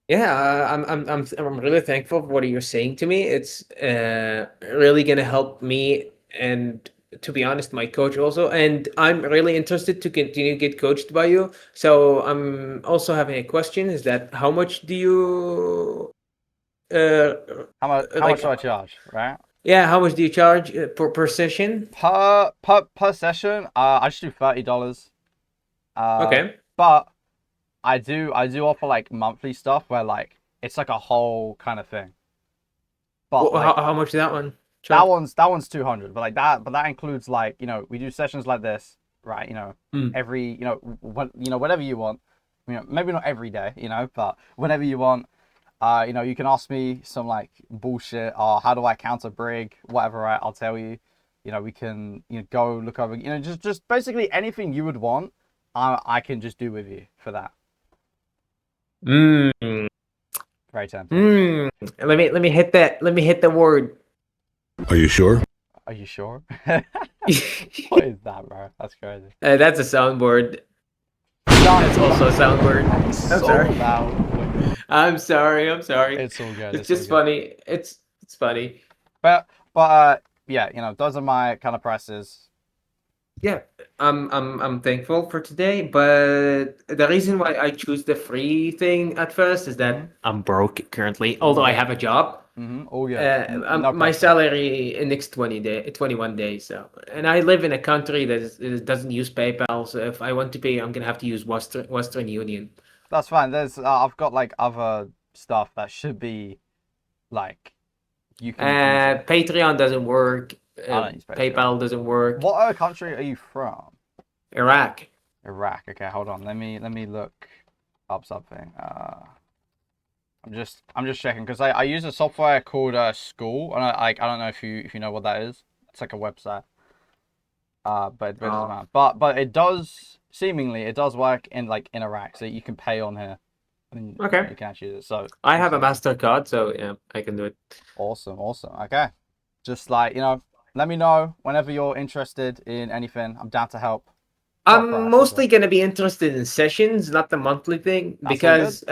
Yeah, I'm really thankful for what you're saying to me. It's really gonna help me, and to be honest, my coach also. And I'm really interested to continue get coached by you. So I'm also having a question: is that how much do you How much like? do I charge, right? Yeah, how much do you charge per session? Per session, I just do $30. Okay. But I do offer like monthly stuff where like it's like a whole kind of thing. But like, How much is that one? that one's 200, but like that includes like, you know, we do sessions like this, right? You know, every, you know, whatever you want. You know, maybe not every day, you know, but whenever you want. You know, you can ask me some like bullshit or how do I counter Brig, whatever, right? I'll tell you. You know, we can, you know, go look over, you know, just basically anything you would want, I can just do with you for that. Very tempting. Let me hit that. Let me hit the word. Are you sure? Are you sure? What is that, bro? That's crazy. That's a soundboard. That's also a soundboard. I'm sorry. Loud. I'm sorry. It's all good. It's just funny. It's funny. But yeah, you know, those are my kind of prices. Yeah, I'm thankful for today, but the reason why I choose the free thing at first is that I'm broke currently, although I have a job. All good. No My pressure. salary in next 21 days. So, and I live in a country that doesn't use PayPal. So if I want to pay, I'm gonna have to use Western Union. That's fine. There's I've got like other stuff that should be like you can use it. Patreon doesn't work. I don't use Patreon. PayPal doesn't work. What country are you from? Iraq. Iraq. Okay, hold on. Let me look up something. I'm just checking because I use a software called School, and I don't know if you know what that is. It's like a website. But it doesn't matter. But it does work in Iraq, so you can pay on here. And Okay. You can actually use it. So I have a MasterCard, so yeah, I can do it. awesome. Okay. Just let me know whenever you're interested in anything. I'm down to help. I'm Proper mostly Africa. gonna be interested in sessions, not the monthly thing, That's all because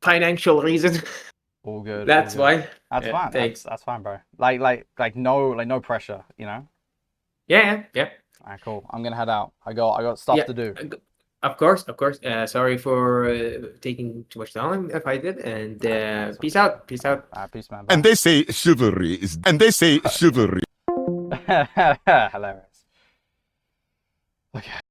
financial reason. All good. That's all good. why. That's Yeah, fine. thanks. That's fine, bro. No pressure. Yeah. Alright, cool. I'm gonna head out. I got stuff Yeah, to do. Of course. Sorry for taking too much time if I did, and That's peace okay. out. Peace out. Peace, man. And Bye. they say chivalry is. And they say chivalry. Hilarious. Okay.